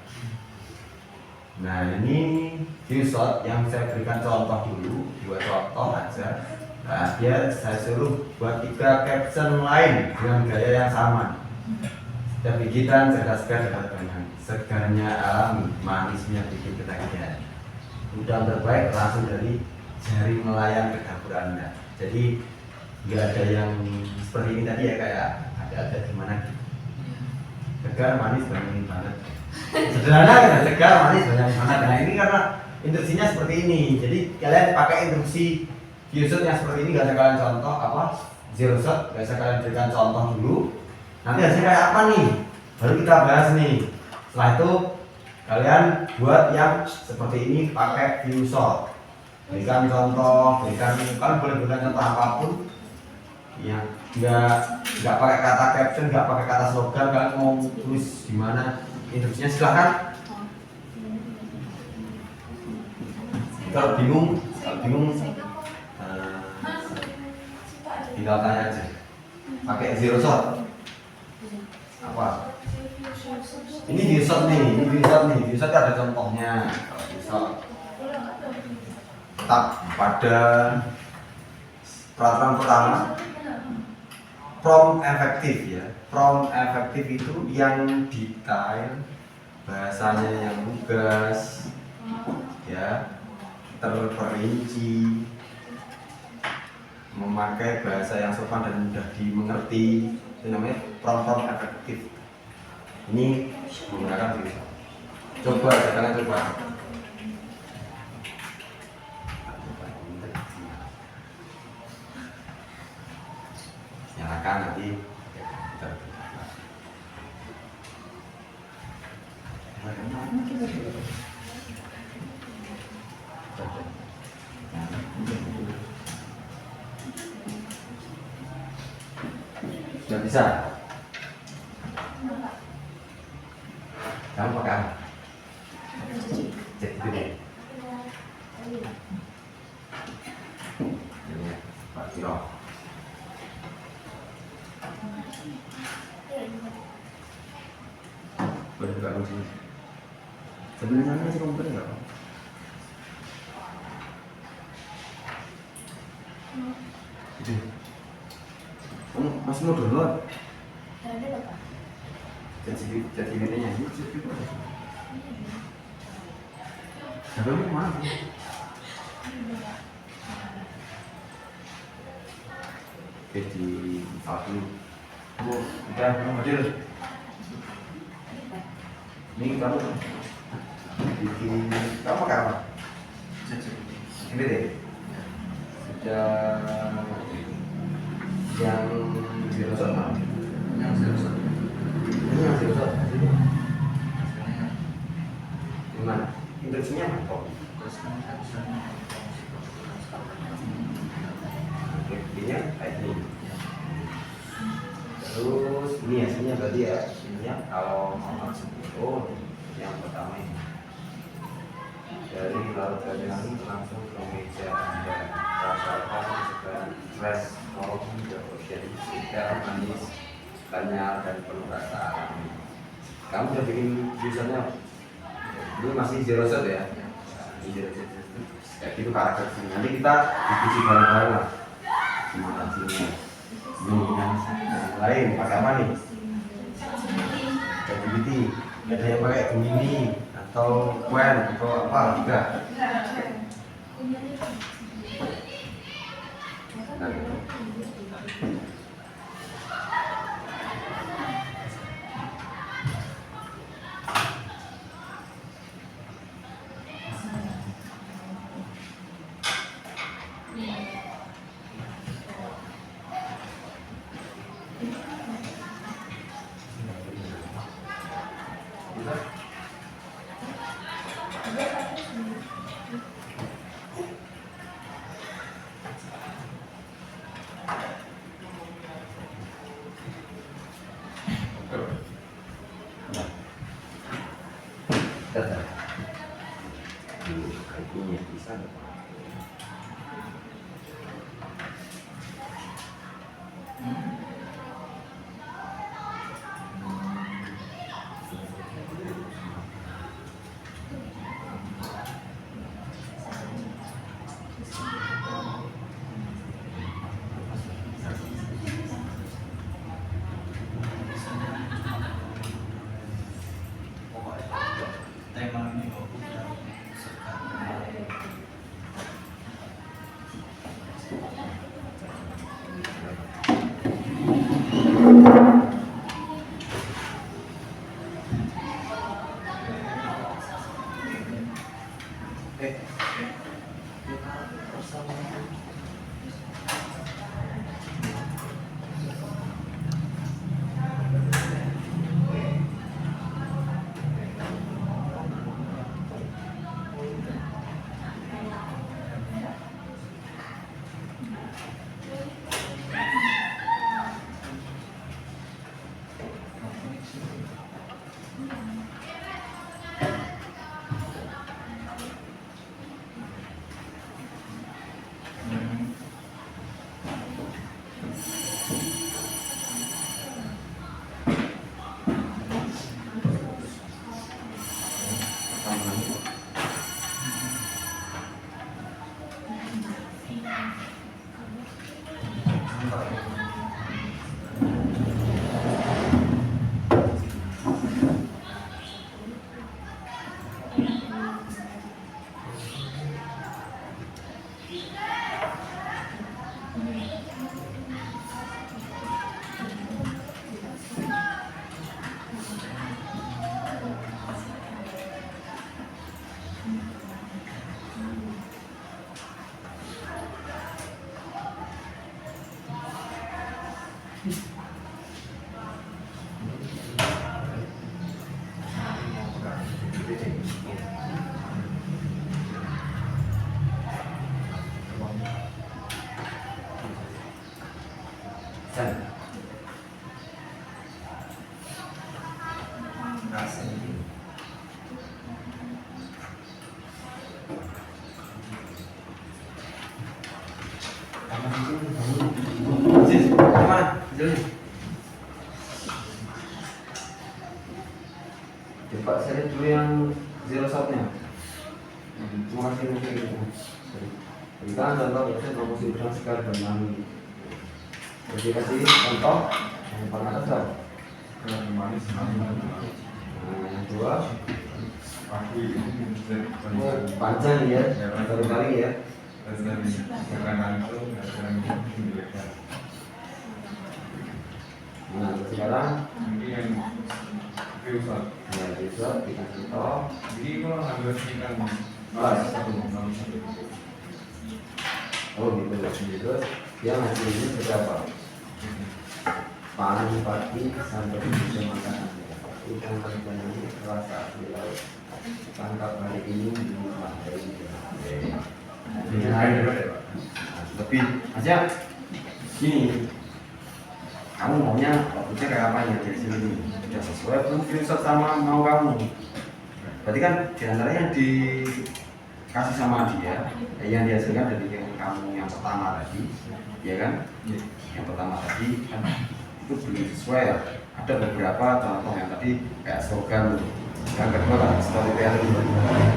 Nah ini view shot yang saya berikan contoh dulu, 2 contoh aja. Nah dia saya suruh buat 3 caption lain dengan gaya yang sama. Setiap gigitan cerdas segar segarnya alam, manisnya bikin ketagihan. Udang terbaik langsung dari jari melayang ke dapur Anda. Jadi nggak ada yang seperti ini tadi ya, kayak ada gimana gitu. Segar manis banyak banget. Sederhana kan, segar manis banyak banget. Nah ini karena instruksinya seperti ini. Jadi kalian pakai instruksi view shot yang seperti ini, gak usah kalian contoh apa zero shot, gak usah kalian berikan contoh dulu. Nanti hasilnya kayak apa nih? Baru kita bahas nih. Setelah itu kalian buat yang seperti ini pakai view shot. Berikan contoh, kalian boleh berikan contoh apapun. Ya, nggak pakai kata caption, nggak pakai kata slogan. Kalian mau tulis gimana instruksinya silahkan. Kalau bingung tinggal tanya aja. Pakai zero shot. Apa? Ini view shot nih, view shot ada contohnya. Kalau view shot tetap pada peraturan pertama, prompt efektif ya. Prompt efektif itu yang detail, bahasanya yang lugas, ya, terperinci, memakai bahasa yang sopan dan mudah dimengerti. Itu namanya prompt efektif. Ini menggunakan view shot. Coba kalian coba. Nyalakan nanti. Sudah bisa? Kamu pakai apa? Cek dulu. Ini Pak Tiro. Boleh buka kunci. Sebenarnya masih komputer nggak? Itu. Kamu masih mau download? Jadi videonya ini. Tapi mau mana? Oke, di satu. Udah, hadir. Ini kamu bikin kamu pakai apa? Ini deh. Sejak yang zero shot mana? Yang serius. Ini yang zero shot. Gimana? Instruksinya apa? Buktinya kayak ini. Terus ini hasilnya berarti ya, hasilnya kalau mau langsung itu yang pertama ini dari laut Banyuwangi langsung ke meja Anda, rasakan segar fresh from the ocean, segar manis, kenyal dan penuh rasa alami. Kamu udah bikin tulisannya? Ini masih zero shot ya? Ini zero shot. Kayak gitu karakter sini. Nanti kita diskusi bareng-bareng lah. Gimana sini? Ini yang lain pakai apa nih? ChatGPT. Ada yang pakai Gemini atau Qwen atau apa juga? Nah, Kata kakinya di sana. Tema ini udah Coba saya lihat dulu yang zero shotnya. Terima kasih untuk itu. Berikan contoh biasanya promosi benang segar dan manis. Jadi kasih contoh yang paling atas apa? Yang manis, Nah, yang dua aku ini bisa panjang ya, satu kali ya. dan dari makanan itu akan diberikan. Nah, sekarang Ini yang filter. ya, screenshot, bikin contoh. Jadi kalau ngambil kan satu. Oh gitu. Terus dia ngasih ini berapa? Pagi pagi sampai bisa makan. Ikan ikan ini rasa di laut. Tangkap hari ini di rumah hari ini. Lebih aja gini. Kamu maunya outputnya kayak apa ya dari sini nih? Sudah sesuai belum screenshot sama mau kamu? Berarti kan diantaranya yang dikasih sama dia, yang dihasilkan dari yang kamu yang pertama tadi, ya kan? Yang pertama tadi kan itu belum sesuai ya. Ada beberapa contoh yang tadi kayak slogan, yang kedua kan storytelling,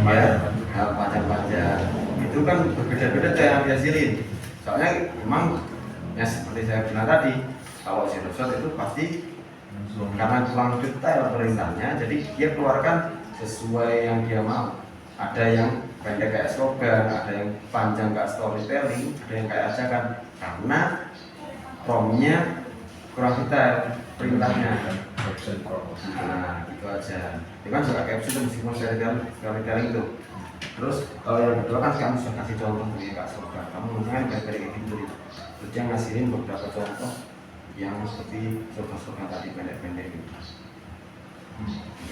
ya, hal panjang-panjang. Itu kan berbeda-beda cara yang dihasilin. Soalnya memang ya seperti saya bilang tadi. Kalau zero shot itu pasti karena kurang detail perintahnya, jadi dia keluarkan sesuai yang dia mau. Ada yang pendek kayak slogan, ada yang panjang kayak storytelling, ada yang kayak ajakan. Karena promnya kurang detail perintahnya. Nah, itu aja. Itu kan suka caption meskipun storytelling itu. Terus kalau yang kedua kan kamu sudah kasih contoh kayak slogan. Kamu kan kayak gitu. Terus dia ngasihin beberapa contoh yang seperti slogan tadi pendek-pendek gitu.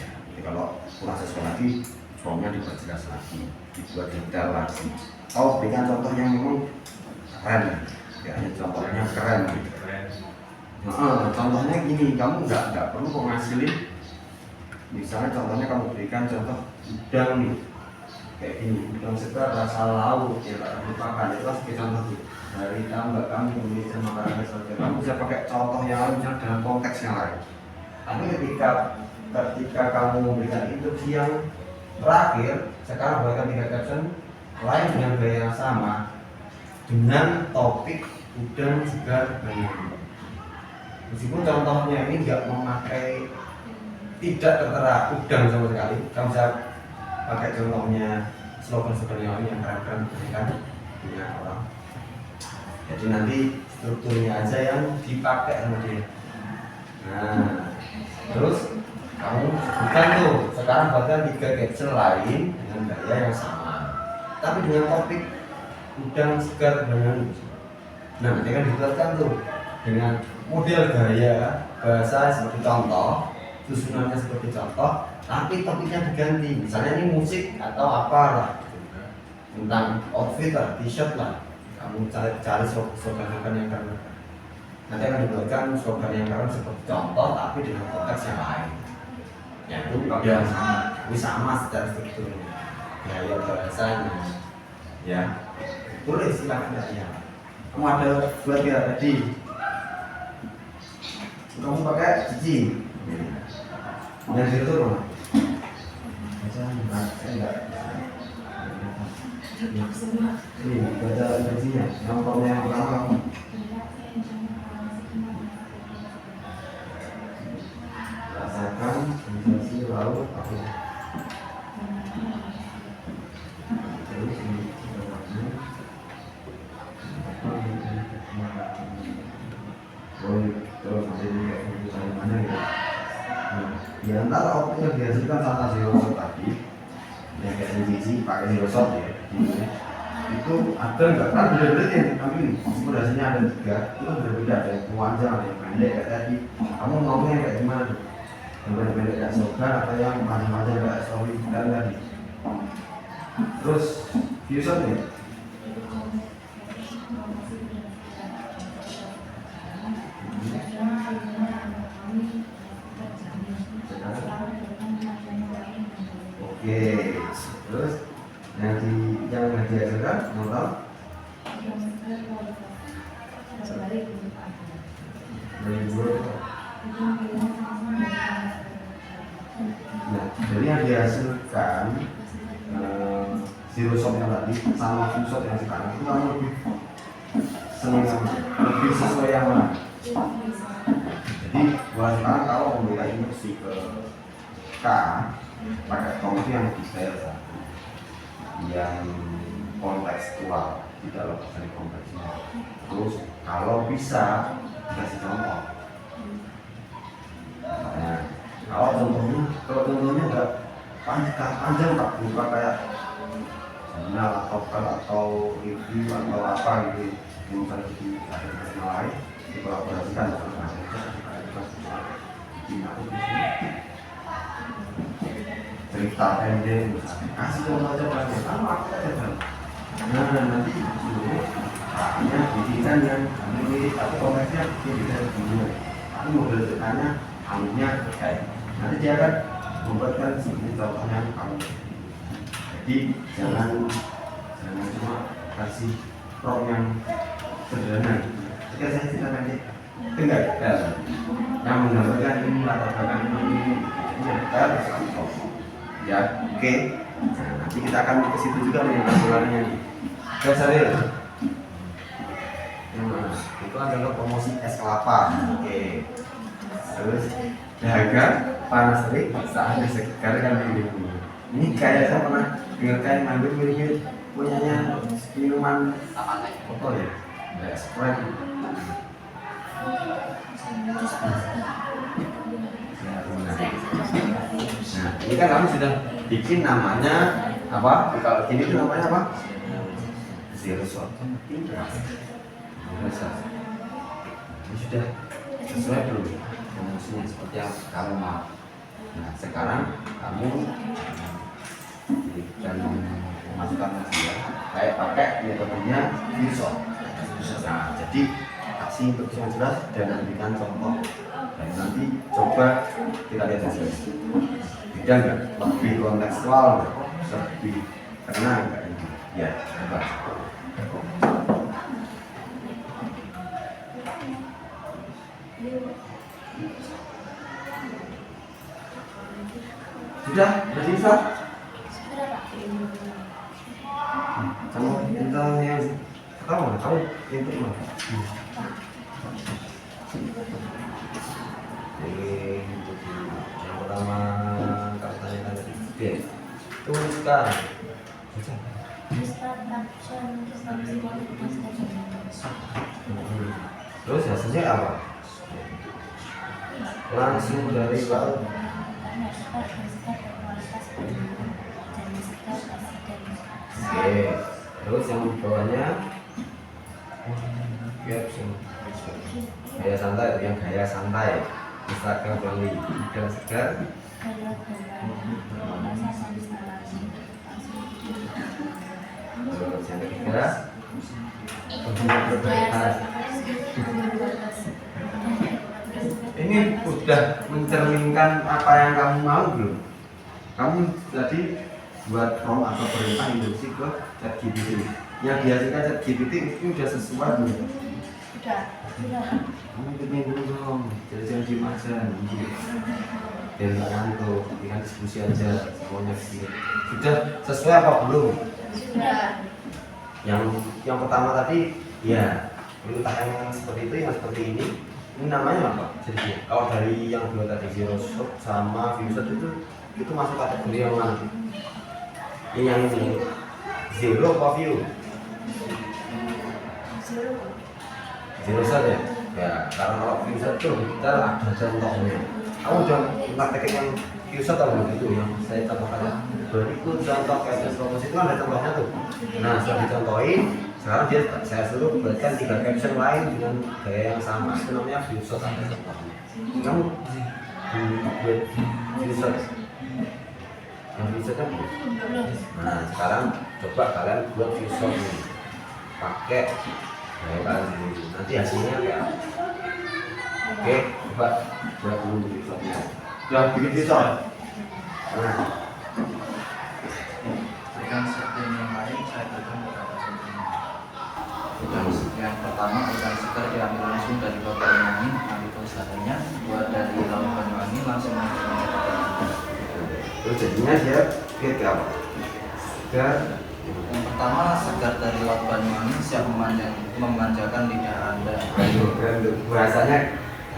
Ya, jadi kalau kurang sesuai lagi, formnya diperjelas lagi, dibuat detail lagi. Oh, berikan contoh yang memang keren, ya hanya contohnya keren. Contohnya gini, kamu nggak perlu kok ngasilin. Misalnya contohnya kamu berikan contoh udang nih, kayak gini, udang segar rasa laut yang tak terlupakan, itu sebagai contoh tuh. Dari tambak kami Indonesia makanan saja. Kamu bisa pakai contoh yang lain misalnya dalam konteks yang lain. Tapi ketika kamu memberikan instruksi yang terakhir, sekarang buatkan 3 caption lain dengan gaya yang sama dengan topik udang segar banyak. Meskipun contohnya ini nggak memakai, tidak tertera udang sama sekali, kamu bisa pakai contohnya slogan yang lain yang keren-keren kan punya orang. Jadi nanti strukturnya aja yang dipakai sama dia. Nah, terus kamu bukan tuh sekarang buatkan 3 caption lain dengan gaya yang sama, tapi dengan topik udang segar dengan. Nah, nanti kan dibuatkan tuh dengan model gaya bahasa seperti contoh, susunannya seperti contoh, tapi topiknya diganti. Misalnya ini musik atau apa lah, tentang outfit lah, t-shirt lah. Kamu cari slogan yang keren. Nanti akan dibuatkan slogan yang keren seperti contoh, tapi dengan konteks yang lain. Ya itu udah sama secara strukturnya, gaya bahasanya. Ya, boleh silakan ya. Kamu ada buat ya tadi. Kamu pakai cici. Yang itu mana? Saya enggak. Ini baca instruksinya, nomornya yang pertama. Rasakan sensasi laut aku. Terus ini terus nanti kayak mana ya? Di antara output yang dihasilkan sama zero shot tadi, yang kayak sensasi pakai zero shot ya. Itu ada enggak kan beda-beda yang kami meskipun hasilnya ada 3 itu berbeda, ada yang panjang ada yang pendek kayak tadi. Kamu maunya kayak gimana tuh? Yang pendek kayak slogan atau yang panjang-panjang kayak story dan tadi. Terus view shot nih. Oke, terus yang dihasilkan nonton nah, jadi yang dihasilkan zero shot yang tadi sama full shot yang sekarang itu kamu lebih senang lebih sesuai yang mana? Jadi buat sekarang kalau memulai instruksi ke K pakai komedi yang detail yang kontekstual, tidak lepas dari konteksnya. Terus kalau bisa dikasih contoh. Nah, Kalau contohnya nggak panjang tak buka kayak jurnal atau review atau apa gitu yang bisa ada personal lain dikolaborasikan dengan cerita pendek misalnya kasih contoh aja banyak sama aku aja kan nah nanti hanya bidikan yang mirip atau komersial dia bisa dulu aku model ceritanya alurnya kayak nanti dia akan membuatkan seperti contohnya kamu jadi jangan cuma kasih prompt yang sederhana jika saya cerita pendek itu enggak yang menggambarkan ini latar belakang ini harus ya oke nah, nanti kita akan ke situ juga nih tampilannya Saril itu adalah promosi es kelapa oke terus dahaga panas terik saat segar kan ini kayak saya pernah dengar kayak ngambil mirip punyanya minuman apa ya Sprite. Nah, ini kan kamu sudah bikin namanya apa? Kalau ini itu namanya apa? Zero shot. Ini sudah sesuai belum? Promosinya seperti yang kamu mau. Nah, sekarang kamu dan memasukkan media kayak pakai metodenya zero shot. Nah, jadi kasih untuk yang jelas dan berikan contoh dan nanti coba kita lihat hasilnya beda nggak lebih kontekstual lebih kena nggak ini ya coba sudah bisa kamu minta yang kamu input mana ini yang pertama kalau tanya tadi oke tuliskan terus hasilnya apa langsung dari laut oke terus yang di bawahnya gaya santai yang gaya santai Instagram Bali dan segar terus yang ketiga ini udah mencerminkan apa yang kamu mau belum? Kamu tadi buat prompt atau perintah induksi ke ChatGPT yang dihasilkan ChatGPT itu udah sesuai belum? Udah. Kamu ikutnya dulu dong, jangan diem aja dan ngantuk, dengan diskusi aja semuanya sih. Sudah sesuai apa belum? Sudah. Yang pertama tadi ya perintah yang seperti itu yang seperti ini namanya apa? Jadi kalau dari yang dua tadi zero shot sama view shot itu masuk kategori yang mana? Ini yang ini zero apa view? Zero shot ya? Ya karena kalau view shot tuh kita ada contohnya. Kamu udah praktekin yang view shot atau begitu yang saya contohkan berikut contoh caption promosi itu kan ada contohnya tuh. Nah setelah dicontohin sekarang saya suruh buatkan 3 caption lain dengan gaya yang sama itu namanya view shot atau contohnya. Kamu buat view shot yang view shotnya belum? Nah sekarang coba kalian buat view shot ini pakai gaya kalian sendiri nanti hasilnya kayak oke coba buat dulu view shotnya udah bikin view shot nah Dengan setting yang lain saya berikan beberapa contohnya. Yang pertama ikan segar diambil langsung dari Laut Banyuwangi, ambil usahanya buat dari Laut Banyuwangi langsung terus jadinya dia kayak apa? Segar. Yang pertama segar dari Laut Banyuwangi siap memanjakan lidah Anda. Bahasanya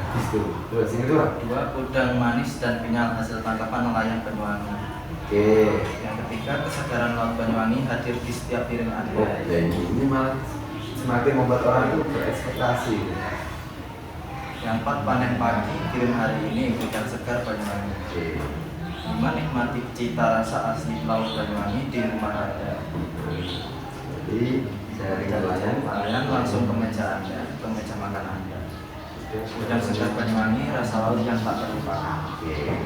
habis tuh. Terus yang kedua? Dua, udang manis dan kenyal hasil tangkapan nelayan Banyuwangi. Oke. Yang ketiga, kesegaran Laut Banyuwangi hadir di setiap piring Anda. Ini malah semakin membuat orang itu berekspektasi. Yang 4, panen pagi, kirim hari ini, ikan segar Banyuwangi. Oke. 5, nikmati cita rasa asli laut Banyuwangi di rumah Anda. Jadi dari Kalian langsung ke meja Anda, ke meja makan Anda. Udang segar Banyuwangi, rasa laut yang tak terlupakan. Oke.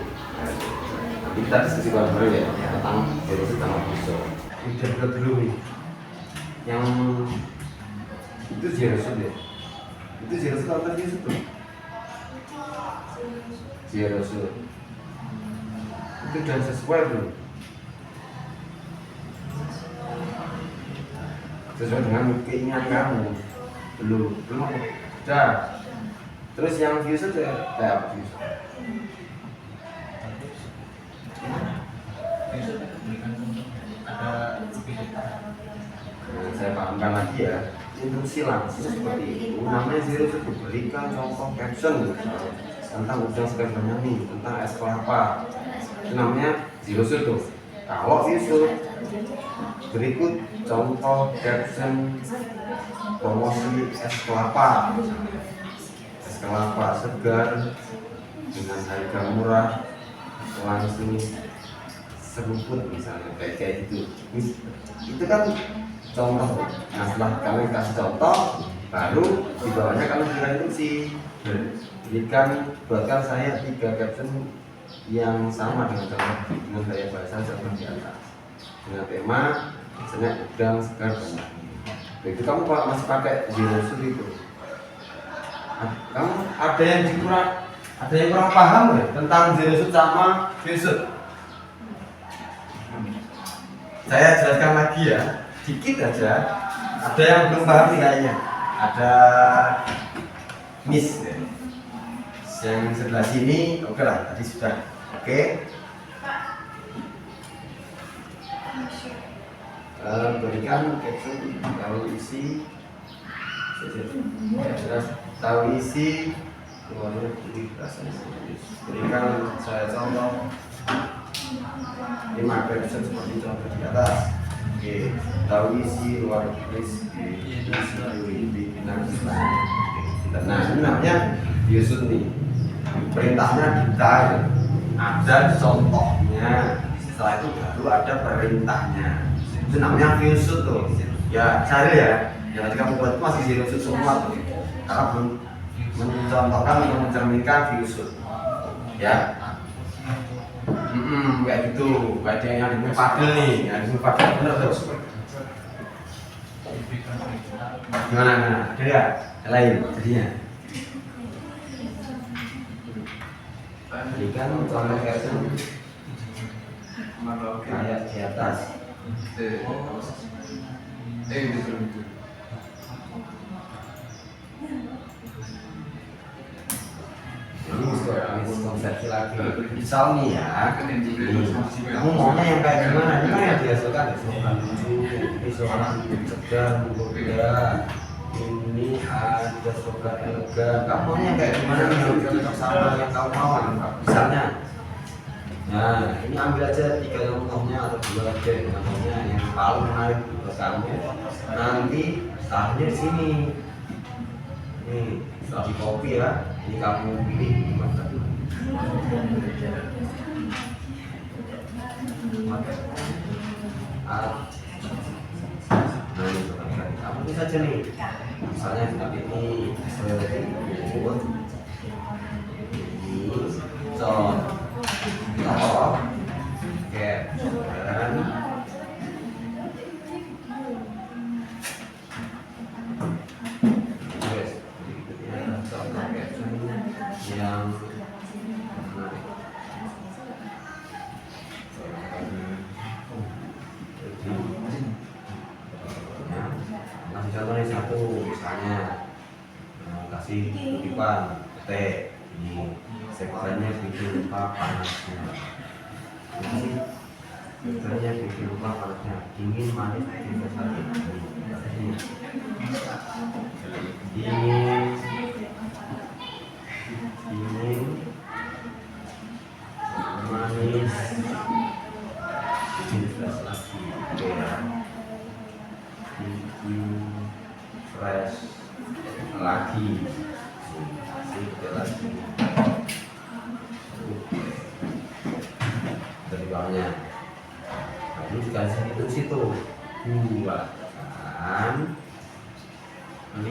Nanti kita diskusi bareng ya tentang jenis sama pisau. Udah buka dulu nih. Yang itu jerosut ya. Itu jerosut apa jerosut tuh? Jerosut. Itu udah sesuai belum? Sesuai dengan keinginan kamu. Belum udah. Terus yang fuse ya kayak apa fuse? Nah, saya pahamkan lagi ya. Instruksi langsung seperti itu. Namanya zero itu berikan contoh caption tentang udang segar Banyuwangi, tentang es kelapa. Itu namanya zero tuh. Kalau fuse berikut contoh caption promosi es kelapa. Es kelapa segar dengan harga murah, langsung seruput misalnya kayak gitu. Itu kan contoh. Nah setelah kalian kasih contoh, baru di bawahnya kalian berikan instruksi. Buatkan saya 3 caption yang sama dengan gaya bahasa seperti di atas, dengan tema misalnya udang segar Banyuwangi. Itu kamu kalau masih pakai zero itu, kamu ada yang kurang paham ya tentang zero sama fuse. Saya jelaskan lagi ya, dikit aja. Ada yang belum paham nih kayaknya. Ada miss ya. Yang sebelah sini, oke lah, tadi sudah. Oke. Berikan caption tahu isi. Tahu isi. Keluarnya berikan saya contoh 5 caption seperti contoh di atas. Oke, tahu isi luar tulis di bintang. Nah, ini namanya Yusuf nih. Perintahnya detail, ada contohnya. Setelah itu baru ada perintahnya. Itu namanya Yusuf tuh. Ya cari ya. Yang tadi kamu buat itu masih Yusuf semua tuh. Karena belum mencontohkan atau mencerminkan Yusuf. Ya. Kayak gitu. Kayak yang disebut Fadil nih, yang disebut Fadil bener tuh. Gimana? Ada ya? Lain jadinya. Berikan contoh caption kayak di atas. Ini miskonsepsi lagi. Misal nih ya, kamu maunya yang kayak gimana? Ini kan yang dihasilkan slogan lucu, slogan segar, berbeda. Ini ada slogan elegan. Kamu maunya yang kayak gimana nih? Yang cocok sama yang kamu mau. Misalnya, nah ini ambil aja 3 contohnya atau 2 aja contohnya yang paling menarik buat kamu. Nanti startnya di sini. Nih, setelah di copy ya. Ini kamu pilih gimana? Nah ini kamu bisa aja nih. Misalnya seperti ini, seperti ini, contoh, caption. Yang menarik. Kasih contohnya satu, misalnya kasih kutipan teh ini sekarangnya bikin lupa panasnya. Sekarangnya bikin lupa panasnya, dingin manis bikin kesal. Dingin manis jelas lagi bikin fresh lagi ini kelas dari bawahnya. Nah, ini dikasih hitung situ 2 kan 5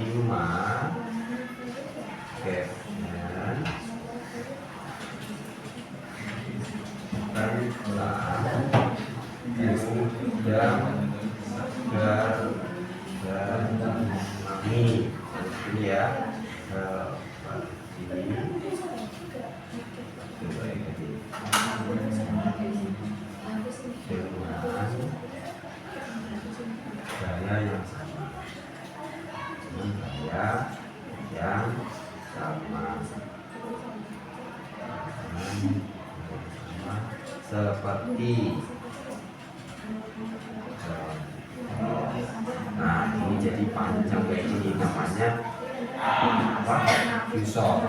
caption yang sudah mami ini ya gaya yang sama seperti nah ini jadi panjang kayak gini namanya apa? Visual.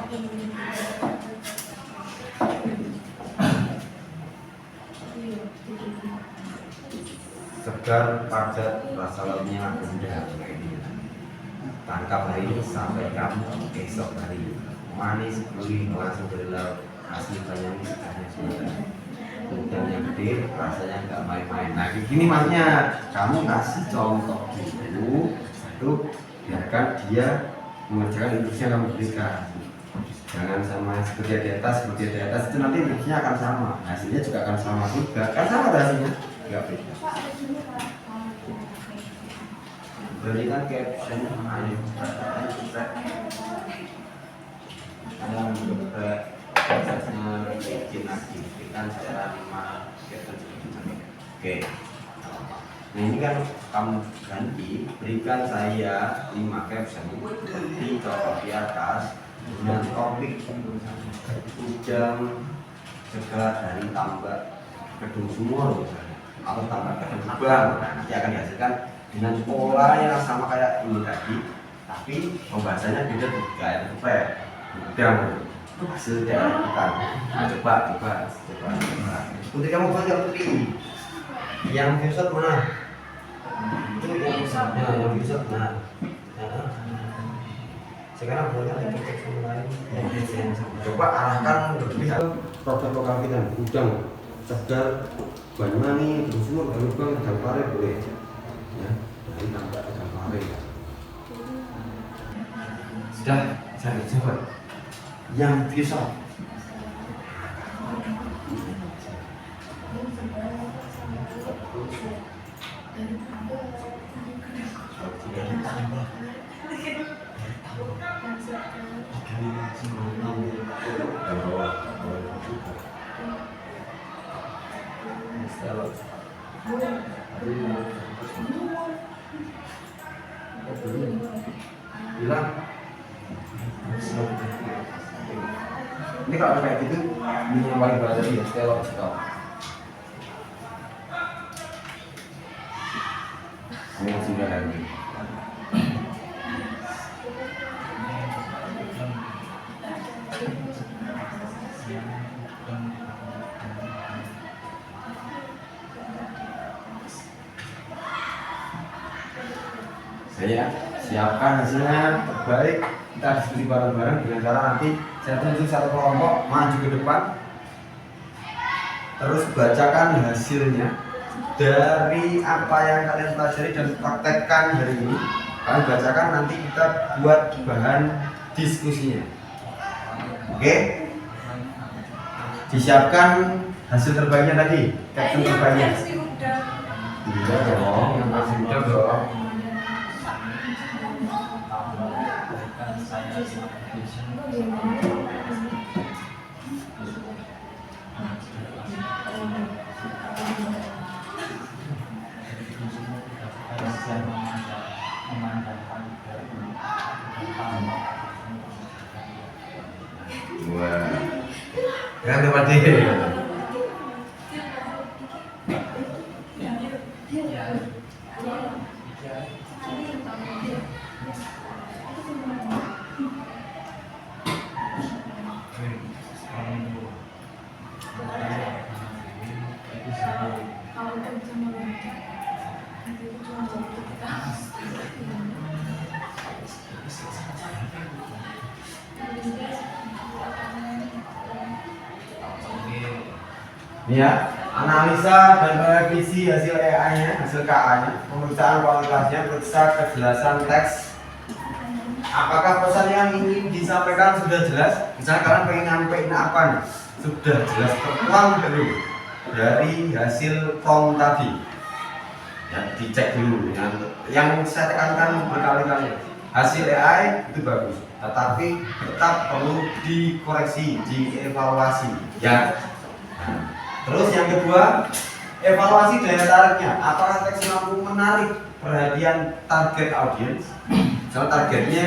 Segar, padat, rasa lauknya rendah kayak gini. Tangkap hari ini sampaikan esok hari. Manis, gurih, langsung dari laut. Asli banyak ikannya sudah. Udang yang gede, rasanya nggak main-main. Nah, gini maknya kamu kasih contoh gitu, satu biarkan dia mengerjakan instruksi yang kamu berikan. Jangan sama seperti di atas itu nanti instruksinya akan sama, hasilnya juga akan sama juga, kan sama hasilnya, nggak beda. Berikan caption yang geprek prosesnya bikin aktifkan secara 5 caption. Oke. Nah ini kan kamu ganti, berikan saya 5 caption seperti contoh di atas dengan topik udang segar dari tambak gedung sumur misalnya, atau tambak gedung lubang. Nah, nanti akan dihasilkan dengan pola yang sama kayak ini tadi, tapi pembahasannya beda juga yang geprek udang itu hasil dari kita. Nah, coba. Putri kamu banyak Putri. Yang episode mana? Itu yang episode mana? Sekarang banyak lagi episode lain. Coba arahkan lebih produk lokal kita. Udang, segar, Banyuwangi, gedung sumur, gedung lubang, gedung pare boleh. Ya, dari tambak gedung pare. Sudah, saya jawab. Yang bisa bilang ini kalau kayak gitu ini yang paling berat tadi ya stelok stop. Ini yang sudah lagi. Saya siapkan hasilnya terbaik, kita diskusi bareng-bareng dengan cara nanti saya tunjuk satu kelompok maju ke depan, terus bacakan hasilnya dari apa yang kalian pelajari dan praktekkan hari ini. Kalian bacakan, nanti kita buat bahan diskusinya. Oke? Disiapkan hasil terbaiknya tadi, caption terbaiknya. Iya dong, yang masih muda dong. Wah, kan tempat dia. Kita Ini ya, analisa dan revisi hasil AI-nya, hasil KA-nya, pemeriksaan kualitasnya, periksa kejelasan teks. Apakah pesan yang ingin disampaikan sudah jelas? Misalnya kalian pengen nyampein apa nih? Sudah jelas tertuang belum dari hasil prompt tadi? Ya, dicek dulu. Yang saya tekankan berkali-kali, hasil AI itu bagus, tetapi tetap perlu dikoreksi, dievaluasi. Ya. Terus yang kedua, evaluasi daya tariknya. Apakah teks mampu menarik perhatian target audiens? Misalnya targetnya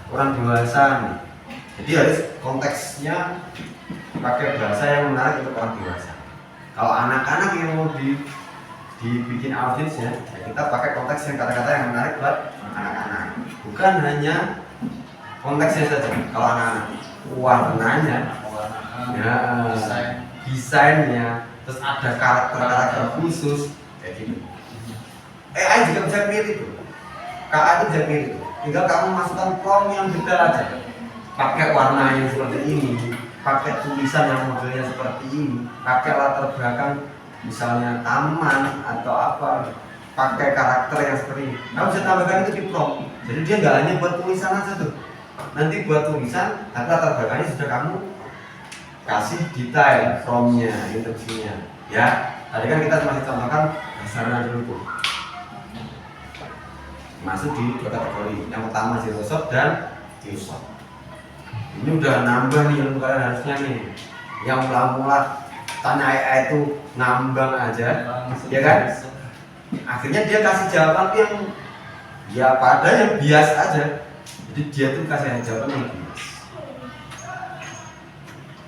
orang dewasa nih. Jadi harus konteksnya pakai bahasa yang menarik untuk orang dewasa. Kalau anak-anak yang mau dibikin audiensnya, ya kita pakai konteks yang kata-kata yang menarik buat anak-anak. Bukan hanya konteksnya saja. Kalau anak-anak, warnanya, ya, desainnya, terus ada karakter-karakter khusus kayak gitu. AI juga bisa pilih itu, KA itu bisa pilih itu. Tinggal kamu masukkan prompt yang detail aja. Pakai warna yang seperti ini, pakai tulisan yang modelnya seperti ini, pakai latar belakang misalnya taman atau apa, pakai karakter yang seperti ini. Kamu bisa tambahkan itu di prompt. Jadi dia nggak hanya buat tulisan aja tuh. Nanti buat tulisan, tapi latar belakangnya sudah kamu kasih detail prompt-nya, instruksinya. Ya, tadi kan kita masih contohkan dasarnya dulu tuh. Masuk di dua kategori. Yang pertama zero shot dan zero shot. Ini udah nambah nih ilmu kalian harusnya nih. Yang mula-mula tanya AI itu ngambang aja, ya kan? Akhirnya dia kasih jawaban yang ya padanya bias aja. Jadi dia tuh kasih jawaban yang bias.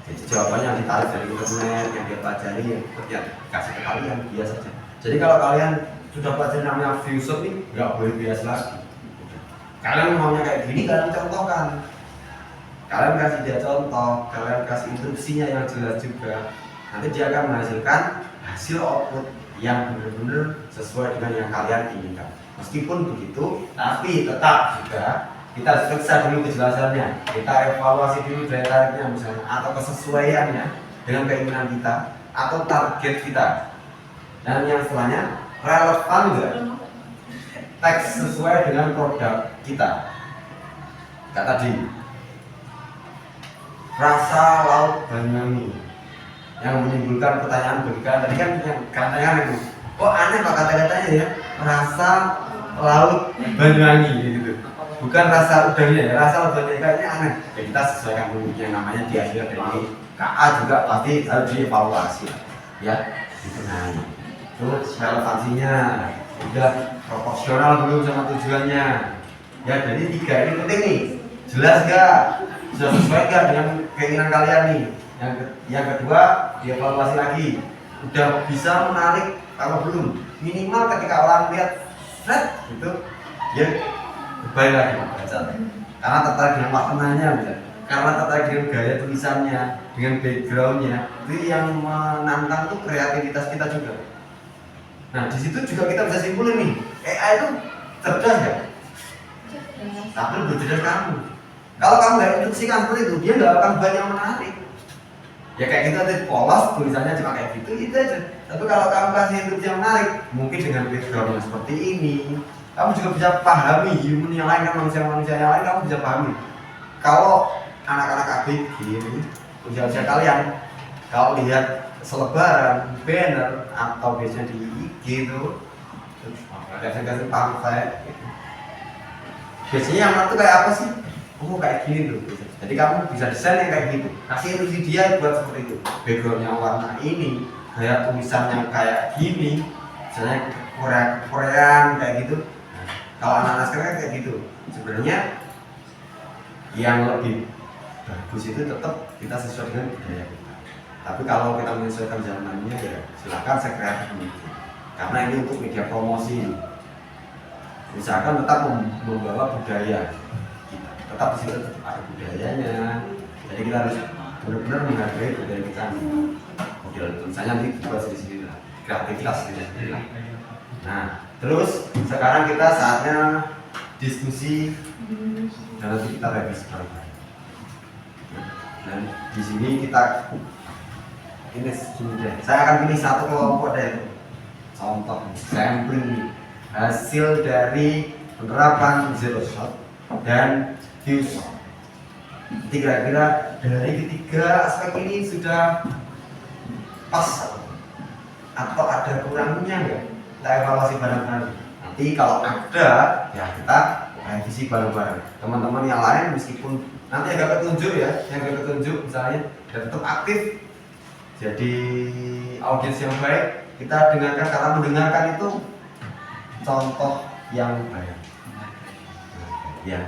Jadi jawabannya yang ditarik dari internet, yang dia pelajari, yang kasih ke kalian bias aja. Jadi kalau kalian sudah pelajari namanya Viewshot nih, nggak boleh bias lagi. Kalian maunya kayak gini, kalian contohkan. Kalian kasih dia contoh, kalian kasih instruksinya yang jelas juga. Nanti dia akan menghasilkan hasil output yang benar-benar sesuai dengan yang kalian inginkan. Meskipun begitu, tapi tetap juga kita harus periksa dulu kejelasannya, kita evaluasi dulu daya tariknya misalnya, atau kesesuaiannya dengan keinginan kita atau target kita. Dan yang setelahnya, relevan nggak teks sesuai dengan produk kita. Kayak tadi, rasa laut Banyuwangi yang menimbulkan pertanyaan bagi kalian. Tadi kan yang katanya itu, kok aneh pak kata-katanya ya, rasa laut Banyuwangi gitu. Bukan rasa udangnya ya, rasa udangnya kayaknya aneh. Ya, kita sesuaikan dulu yang namanya di akhir dari KA juga pasti harus dievaluasi ya, dibenahi. Terus relevansinya udah proporsional belum sama tujuannya ya. Jadi tiga ini penting nih, jelas gak, sudah sesuai gak dengan keinginan kalian nih. Yang kedua dievaluasi lagi, udah bisa menarik atau belum. Minimal ketika orang lihat thread gitu ya kembali lagi baca, karena tertarik dengan maknanya, karena tertarik dengan gaya tulisannya, dengan backgroundnya. Itu yang menantang tuh kreativitas kita juga. Nah di situ juga kita bisa simpulin nih, AI itu cerdas ya, tapi bercerdas kamu. Kalau kamu nggak instruksikan seperti itu, dia nggak akan banyak menarik. Ya kayak gitu nanti polos, tulisannya cuma kayak gitu, itu aja. Tapi kalau kamu kasih instruksi yang menarik, mungkin dengan background yang seperti ini, kamu juga bisa pahami human yang lain, kan manusia-manusia yang lain kamu bisa pahami. Kalau anak-anak ABG ini, usia-usia kalian, kalau lihat selebaran, banner, atau biasanya di IG itu kasih pamflet gitu. Biasanya yang mana tuh kayak apa sih? Oh kayak gini tuh. Jadi kamu bisa desain yang kayak gitu, kasih instruksi dia buat seperti itu. Backgroundnya warna ini, gaya tulisannya kayak gini, misalnya Korean kayak gitu. Kalau anak-anak sekarang kayak gitu, sebenarnya yang lebih bagus itu tetap kita sesuai dengan budaya kita. Tapi kalau kita menyesuaikan zamannya ya silakan sekreatif mungkin. Karena ini untuk media promosi. Misalkan tetap membawa budaya kita, tetap di situ tetap ada budayanya. Jadi kita harus benar-benar menghargai budaya kita. Model tulisannya nanti dibuat di sini lah, kreativitas di sini lah. Nah, terus sekarang kita saatnya diskusi dan nanti kita revisi bareng. Dan di sini kita ini segini deh. Saya akan pilih satu kelompok deh. Contoh sampling nih, hasil dari penerapan zero shot dan view shot. Kira-kira dari ketiga aspek ini sudah pas atau ada kurangnya nggak? Kita evaluasi bareng-bareng. Nanti kalau ada ya kita revisi bareng-bareng. Teman-teman yang lain meskipun nanti agak petunjuk ya, yang agak petunjuk misalnya dan tetap aktif jadi audiens yang baik. Kita dengarkan, karena mendengarkan itu contoh yang baik. Ya,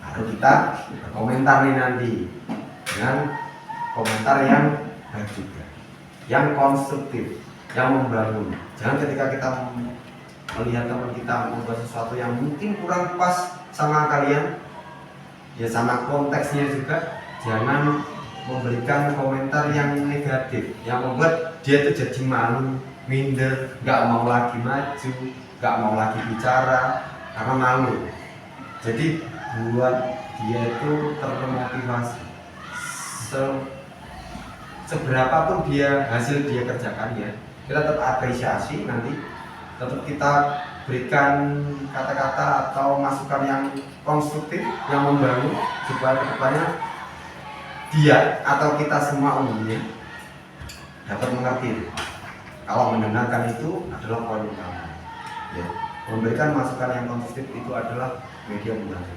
baru kita berkomentar nih nanti dengan komentar yang baik juga, yang konstruktif, yang membangun. Jangan ketika kita melihat teman kita membuat sesuatu yang mungkin kurang pas sama kalian, ya sama konteksnya juga, jangan memberikan komentar yang negatif, yang membuat dia itu jadi malu, minder, nggak mau lagi maju, nggak mau lagi bicara karena malu. Jadi buat dia itu termotivasi. Seberapapun dia hasil dia kerjakan ya, kita tetap apresiasi, nanti tetap kita berikan kata-kata atau masukan yang konstruktif, yang membangun supaya kedepannya dia atau kita semua umumnya dapat mengerti. Kalau mendengarkan itu adalah poin utama. Ya, memberikan masukan yang konstruktif itu adalah media membantu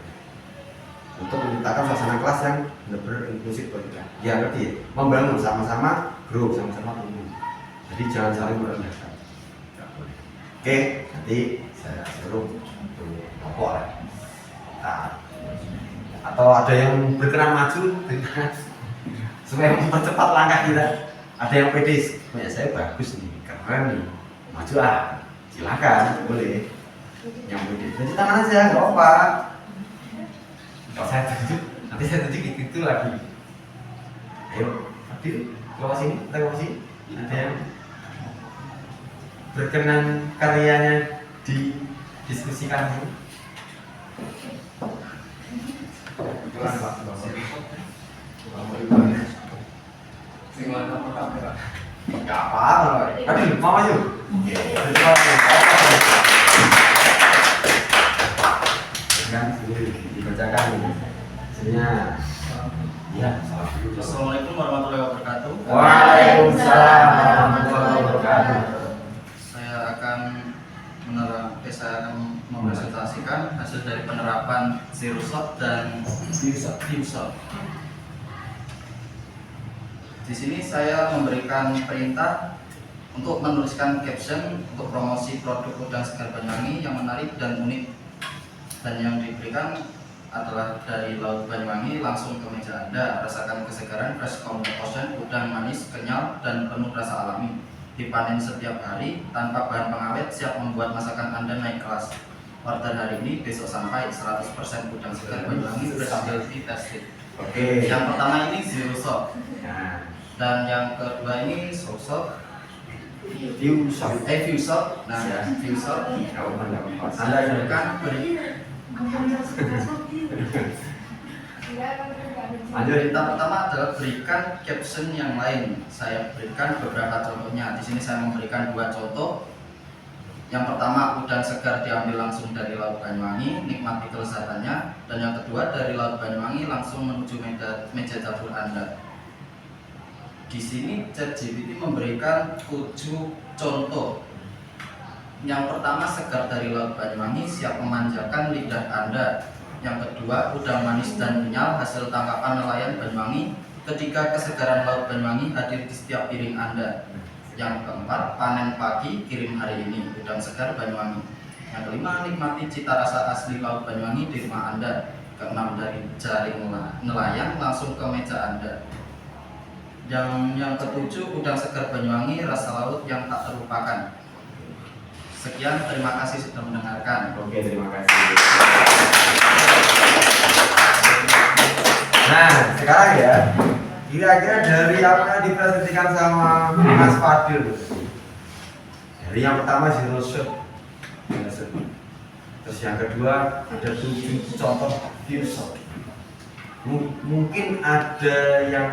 untuk menciptakan suasana kelas yang benar-benar inklusif bagi kita. Ya ngerti ya? Membangun sama-sama, grow sama-sama tumbuh. Jadi jangan saling merendahkan. Oke, nanti saya suruh untuk pokok. Nah, atau ada yang berkenan maju supaya mempercepat langkah kita. Ada yang pede, punya saya bagus nih, keren nih, maju silakan, boleh. Yang pede, tunjuk tangan aja, nggak apa. Kalau saya tunjuk, nanti saya tunjuk itu lagi. Ayo, Adil, keluar sini, kita keluar sini. Ada yang berkenan karyanya didiskusikan. Kelan Pak. Gak apa-apa, Adil, mau maju. Kan dibacakan ini. Hasilnya. Ya, Assalamualaikum warahmatullahi wabarakatuh. Waalaikumsalam warahmatullahi wabarakatuh. Saya akan mempresentasikan hasil dari penerapan zero shot dan view shot. Di sini saya memberikan perintah untuk menuliskan caption untuk promosi produk udang segar Banyuwangi yang menarik dan unik, dan yang diberikan adalah dari Laut Banyuwangi langsung ke meja Anda. Rasakan kesegaran fresh compost udang manis, kenyal, dan penuh rasa alami. Dipanen setiap hari tanpa bahan pengawet, siap membuat masakan Anda naik kelas. Order hari ini, besok sampai. 100% udang segar Banyuwangi fresh healthy tasted. Oke. Yang pertama ini zero shot, Nah, dan yang kedua ini so shot. view shot. View shot. Nah, view shot. Anda Silakan beri. Perintah pertama adalah berikan caption yang lain. Saya berikan beberapa contohnya. Di sini saya memberikan 2 contoh. Yang pertama, udang segar diambil langsung dari Laut Banyuwangi, nikmati kelezatannya. Dan yang kedua, dari Laut Banyuwangi langsung menuju meja dapur Anda. Di sini ChatGPT memberikan 7 contoh. Yang pertama, segar dari Laut Banyuwangi, siap memanjakan lidah Anda. Yang kedua, udang manis dan kenyal hasil tangkapan nelayan Banyuwangi. Ketiga, kesegaran Laut Banyuwangi hadir di setiap piring Anda. Yang keempat, panen pagi, kirim hari ini, udang segar Banyuwangi. Yang kelima, nikmati cita rasa asli Laut Banyuwangi di rumah Anda. Keenam, dari jaring nelayan langsung ke meja Anda. Yang ketujuh, udang segar Banyuwangi, rasa laut yang tak terlupakan. Sekian, terima kasih sudah mendengarkan. Oke, terima kasih. Nah, sekarang ya, kira-kira dari apa yang dipresentasikan sama Mas Fadil, dari yang pertama zero shot, terus yang kedua ada 7 contoh view shot. Mungkin ada yang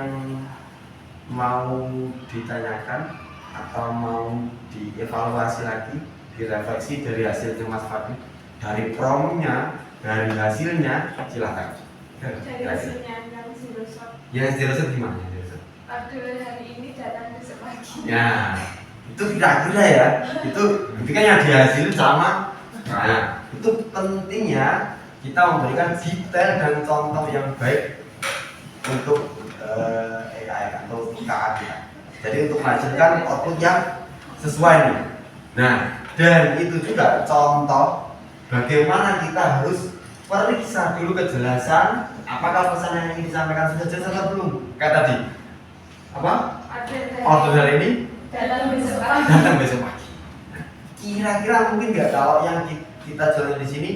mau ditanyakan atau mau dievaluasi lagi, direfleksi dari hasilnya Mas Fadli, dari promnya, dari hasilnya, silakan. Dari hasilnya yang zero shot. Ya zero shot gimana? Zero shot? Pada hari ini datang besok pagi. Ya, itu kira-kira ya, itu ketika yang dihasilin sama. Nah, itu pentingnya kita memberikan detail dan contoh yang baik untuk AI atau KA kita. Jadi untuk menghasilkan output yang sesuai nih. Nah, dan itu juga contoh bagaimana kita harus periksa dulu kejelasan apakah pesan yang ingin disampaikan sudah jelas atau belum. Kayak tadi, apa? Order hari ini Datang besok pagi. datang besok pagi. Nah, kira-kira mungkin nggak kalau yang kita jual di sini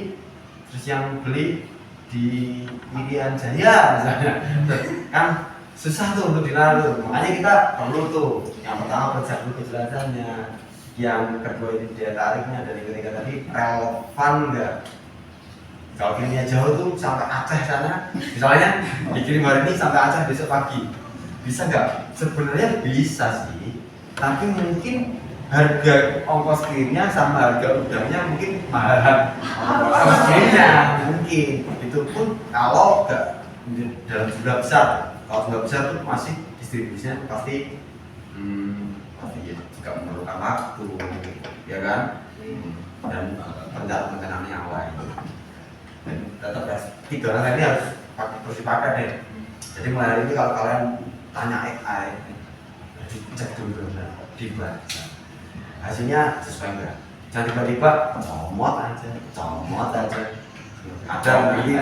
terus yang beli di Irian Jaya misalnya, kan susah tuh untuk dinaruh. Makanya kita perlu tuh yang pertama periksa dulu kejelasannya, yang kedua ini daya tariknya, dan yang ketiga tadi relevan nggak. Kalau kirimnya jauh tuh sampai Aceh sana, misalnya dikirim hari ini sampai Aceh besok pagi, bisa nggak? Sebenarnya bisa sih, tapi mungkin harga ongkos kirimnya sama harga udangnya mungkin mahal. Ongkos kirimnya mungkin itu pun kalau nggak dalam jumlah besar. Kalau jumlah besar tuh masih distribusinya pasti ya juga memerlukan waktu, ya kan? Dan perencanaan yang lain. Dan tetap ya, 3 orang ini harus dipakai deh. Jadi mulai hari ini kalau kalian tanya AI, cek dulu dibaca hasilnya sesuai enggak. Jangan tiba-tiba comot aja. Ada nanti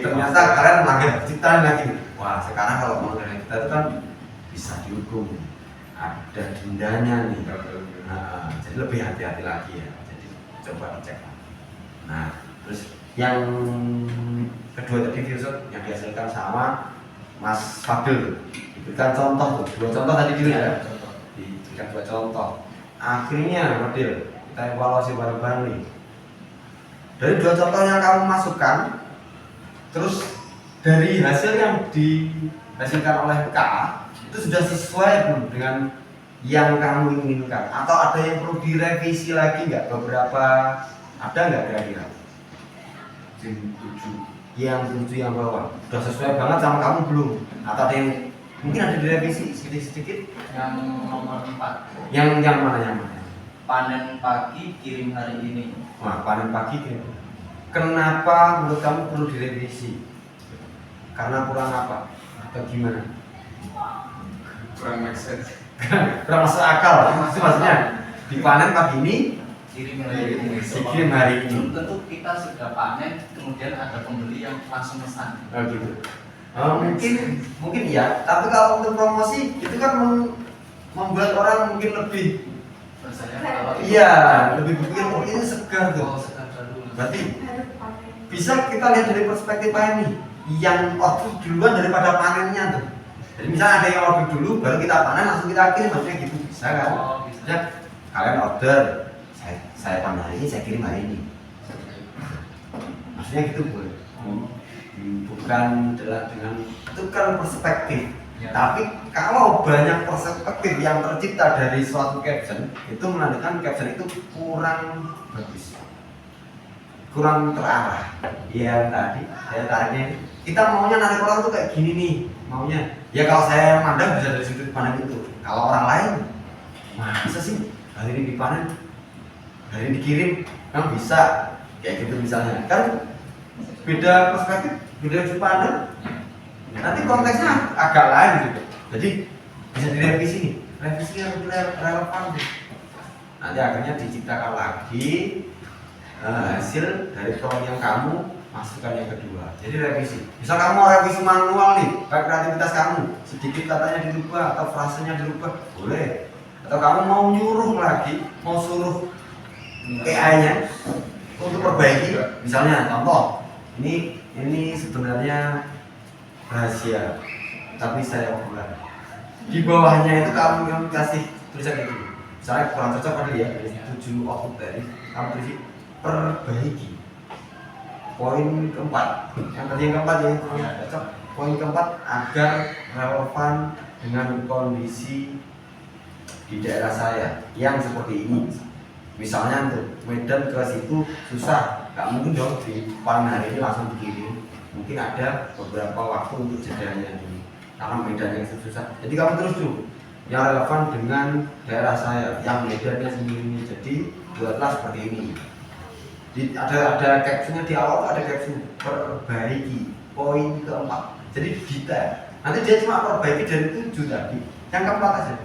ternyata kalian melanggar ciptaan lagi. Wah, sekarang kalau melanggar kita itu kan bisa dihukum, ada dendanya nih. Nah, jadi lebih hati-hati lagi ya. Jadi coba dicek. Nah, terus yang kedua tadi filsuf yang dihasilkan sama Mas Fadil, diberikan contoh tuh, 2 contoh tadi dulu ya, diberikan 2 contoh. Akhirnya Fadil, kita evaluasi bareng-bareng nih. Dari 2 contoh yang kamu masukkan, terus dari hasil yang dihasilkan oleh KA itu sudah sesuai belum dengan yang kamu inginkan, atau ada yang perlu direvisi lagi nggak? Beberapa ada nggak kira-kira? Yang 7 yang bawah sudah sesuai banget sama kamu belum? Atau ada yang mungkin ada direvisi sedikit-sedikit? Yang nomor 4, Yang mana? panen pagi kirim hari ini. Wah, panen pagi kirim. Kenapa menurut kamu perlu direvisi? Karena kurang apa? Atau gimana? Kurang make sense. Kurang masuk akal. Maksudnya dipanen pagi ini, Kirim hari ini. dikirim hari ini. Belum tentu kita sudah panen, kemudian ada pembeli yang langsung pesan. Oh gitu. Mungkin ya. Tapi kalau untuk promosi itu kan membuat orang mungkin lebih, Misalnya kalau iya, lebih berpikir oh ini segar oh, tuh. sekarang dulu. Berarti Harus pakai. bisa kita lihat dari perspektif ini, yang output duluan daripada panennya tuh. Jadi misalnya ada yang order dulu, baru kita panen langsung kita kirim, maksudnya gitu bisa kan? Oh, bisa. Maksudnya kalian order, saya panen hari ini, saya kirim hari ini. Maksudnya gitu boleh. Bukan adalah dengan itu kan perspektif. Ya. Tapi kalau banyak perspektif yang tercipta dari suatu caption, itu menandakan caption itu kurang bagus, kurang terarah. Ya tadi, saya tariknya ini. Kita maunya narik orang tuh kayak gini nih, maunya. Ya kalau saya mandang bisa dari sudut pandang itu. Kalau orang lain, wah bisa sih hari ini dipanen, hari ini dikirim, kan bisa kayak gitu misalnya. Kan beda perspektif, beda sudut pandang. Nanti konteksnya agak lain gitu. Jadi bisa direvisi nih, revisinya lebih relevan gitu. Nanti akhirnya diciptakan lagi hasil dari prompt yang kamu masukkan yang kedua. Jadi revisi. Misal kamu mau revisi manual nih, kreativitas kamu sedikit katanya dirubah atau frasenya dirubah, boleh. Atau kamu mau nyuruh lagi, mau suruh AI-nya untuk perbaiki. Misalnya contoh, ini sebenarnya rahasia, tapi saya bukan. Di bawahnya itu kamu kasih tulisan kayak gini. Misalnya kurang cocok tadi ya, dari 7 output tadi, kamu tulis perbaiki. Poin keempat, yang tadi yang keempat ya kurang cocok. Poin keempat agar relevan dengan kondisi di daerah saya yang seperti ini. Misalnya untuk Medan ke situ susah, nggak mungkin dong di paling hari ini langsung dikirim. Mungkin ada beberapa waktu untuk jedanya dulu, karena Medan yang susah. Jadi kamu terus dulu yang relevan dengan daerah saya, yang Medannya sendiri. Jadi buatlah seperti ini. Ada captionnya di awal, ada caption perbaiki poin keempat. Jadi detail. Nanti dia cuma perbaiki dari 7 tadi, yang keempat aja.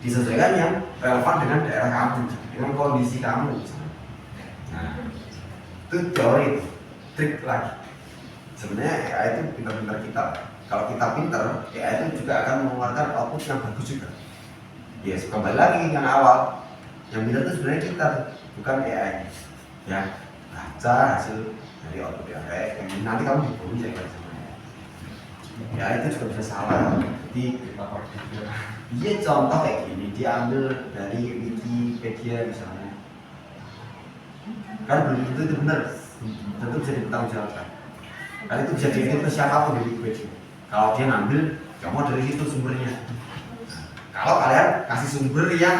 Disesuaikan yang relevan dengan daerah kamu, dengan kondisi kamu. Nah, itu teori, trik lagi. Sebenarnya AI itu pintar-pintar kita. Kalau kita pintar, AI itu juga akan mengeluarkan output yang bagus juga. Ya, kembali lagi yang awal. Yang pintar itu sebenarnya kita, bukan AI. Ya, baca hasil dari output AI. Nanti kamu dibully saya kira sebenarnya. Ya, itu juga bisa salah. Jadi iya, contoh kayak gini diambil dari Wikipedia misalnya, kan belum tentu itu benar, tentu bisa dipertanggungjawabkan. Kan itu bisa dikirim ke siapapun di Wikipedia. Kalau dia ngambil, kamu dari situ sumbernya. Kalau kalian kasih sumber yang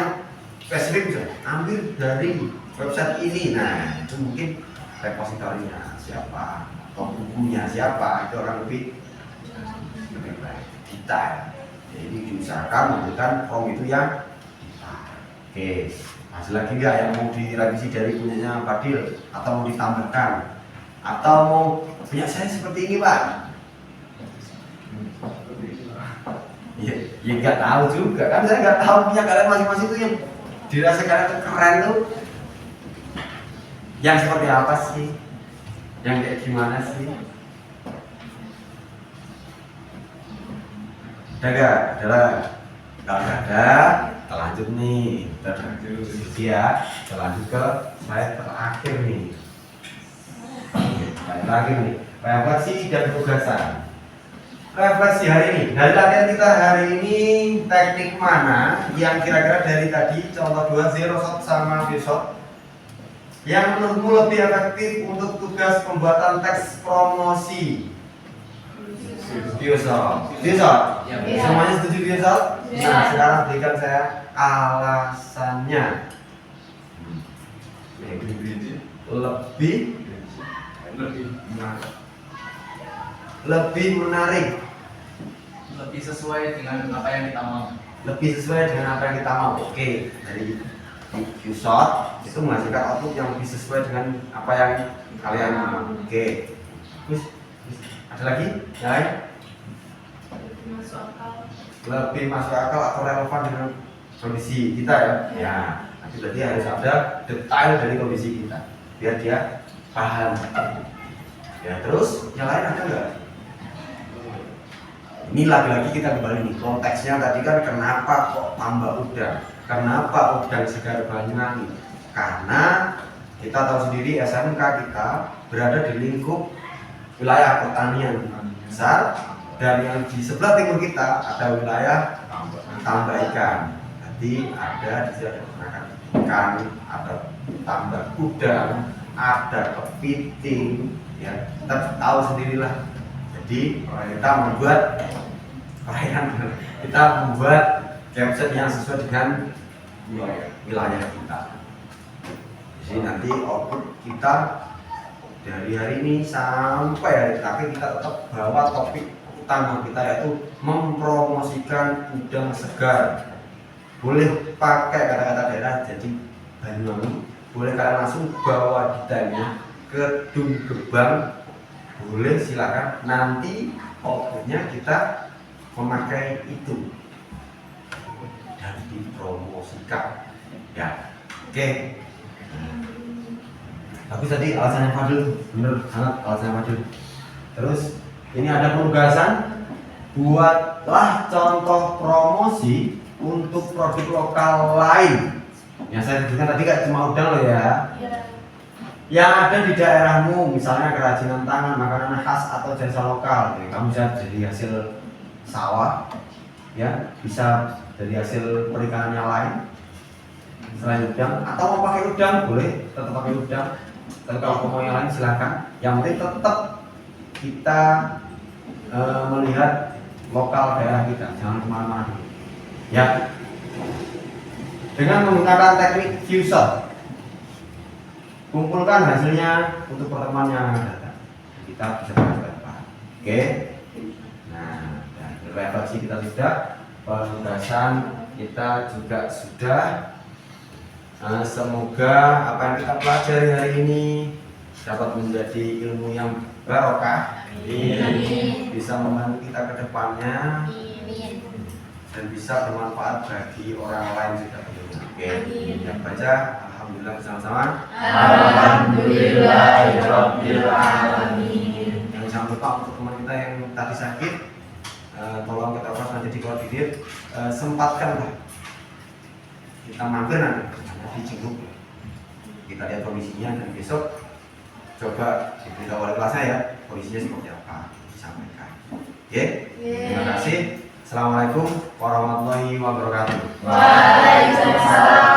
spesifik, bisa ambil dari website ini, nah itu mungkin repositorinya siapa atau bukunya siapa, itu orang lebih baik detail. Jadi diusahakan memberikan form itu yang oke. Masih lagi nggak yang mau direvisi dari punyanya Fadil, atau mau ditambahkan, atau mau punya saya seperti ini Pak? Ya nggak tahu juga kan, saya nggak tahu punya kalian masing-masing itu yang dirasa kalian itu keren tuh yang seperti apa sih, yang kayak gimana sih? Ada kalau ada, kita lanjut nih, ya, kita lanjut ke slide terakhir nih. Slide terakhir nih, refleksi dan tugasan. Refleksi hari ini, dari latihan kita hari ini teknik mana yang kira-kira dari tadi contoh 2 zero shot sama view shot yang menurutmu lebih efektif untuk tugas pembuatan teks promosi? View shot. Ya, Semuanya setuju view shot? Nah, sekarang berikan saya alasannya. Lebih menarik. lebih sesuai dengan apa yang kita mau. Lebih sesuai dengan apa yang kita mau. Oke, dari view shot itu menghasilkan output yang lebih sesuai dengan apa yang kalian mau. Oke. Terus ada lagi? Yang lain? Masuk akal. Lebih masuk akal atau relevan dengan kondisi kita ya. Ya, nanti berarti harus ada detail dari kondisi kita biar dia paham. Ya, terus yang lain ada nggak? Ini lagi-lagi kita kembali nih, konteksnya tadi kan kenapa kok tambah udang? Kenapa udang segar Banyuwangi? Karena kita tahu sendiri SMK kita berada di lingkup wilayah pertanian besar, dan yang di sebelah timur kita ada wilayah tambah ikan. Jadi ada di sini ada peternakan ikan, ada tambah udang, ada kepiting, ya kita tahu sendirilah. Jadi kita membuat caption yang sesuai dengan wilayah kita. Jadi nanti output kita dari hari ini sampai hari terakhir kita tetap bawa topik utama kita, yaitu mempromosikan udang segar. Boleh pakai kata-kata daerah jadi Banyuwangi, boleh kalian langsung bawa detailnya ke Gedung Gebang, boleh silakan. Nanti outputnya kita memakai itu dan dipromosikan. Ya, oke. Tapi tadi alasannya Fadil bener sangat, alasannya Fadil. Terus ini ada penugasan, buatlah contoh promosi untuk produk lokal lain. Yang saya sebutkan tadi gak cuma udang loh ya. Yang ada di daerahmu, misalnya kerajinan tangan, makanan khas atau jasa lokal. Ya, kamu bisa jadi hasil sawah, ya bisa dari hasil perikanan yang lain selain udang, atau mau pakai udang boleh tetap pakai udang. Tapi kalau mau yang lain silakan. Yang penting tetap kita melihat lokal daerah kita, jangan kemana-mana. Ya, dengan menggunakan teknik Fusion, kumpulkan hasilnya untuk pertemuan yang akan datang. Kita bisa bahas depan. Oke. Nah, dan refleksi kita sudah, penugasan kita juga sudah. Semoga apa yang kita pelajari hari ini dapat menjadi ilmu yang barokah, bisa membantu kita ke depannya, dan bisa bermanfaat bagi orang lain juga. Oke, kita baca. Alhamdulillah bersama-sama. Alhamdulillahirabbil alamin. Dan jangan lupa untuk teman kita yang tadi sakit, tolong kita obat nanti di koordinir, sempatkanlah kita mampir nanti dijenguk, kita lihat kondisinya, dan besok coba diberitahu oleh kelasnya ya kondisinya seperti apa, disampaikan. Oke, terima kasih. Assalamualaikum warahmatullahi wabarakatuh. Waalaikumsalam.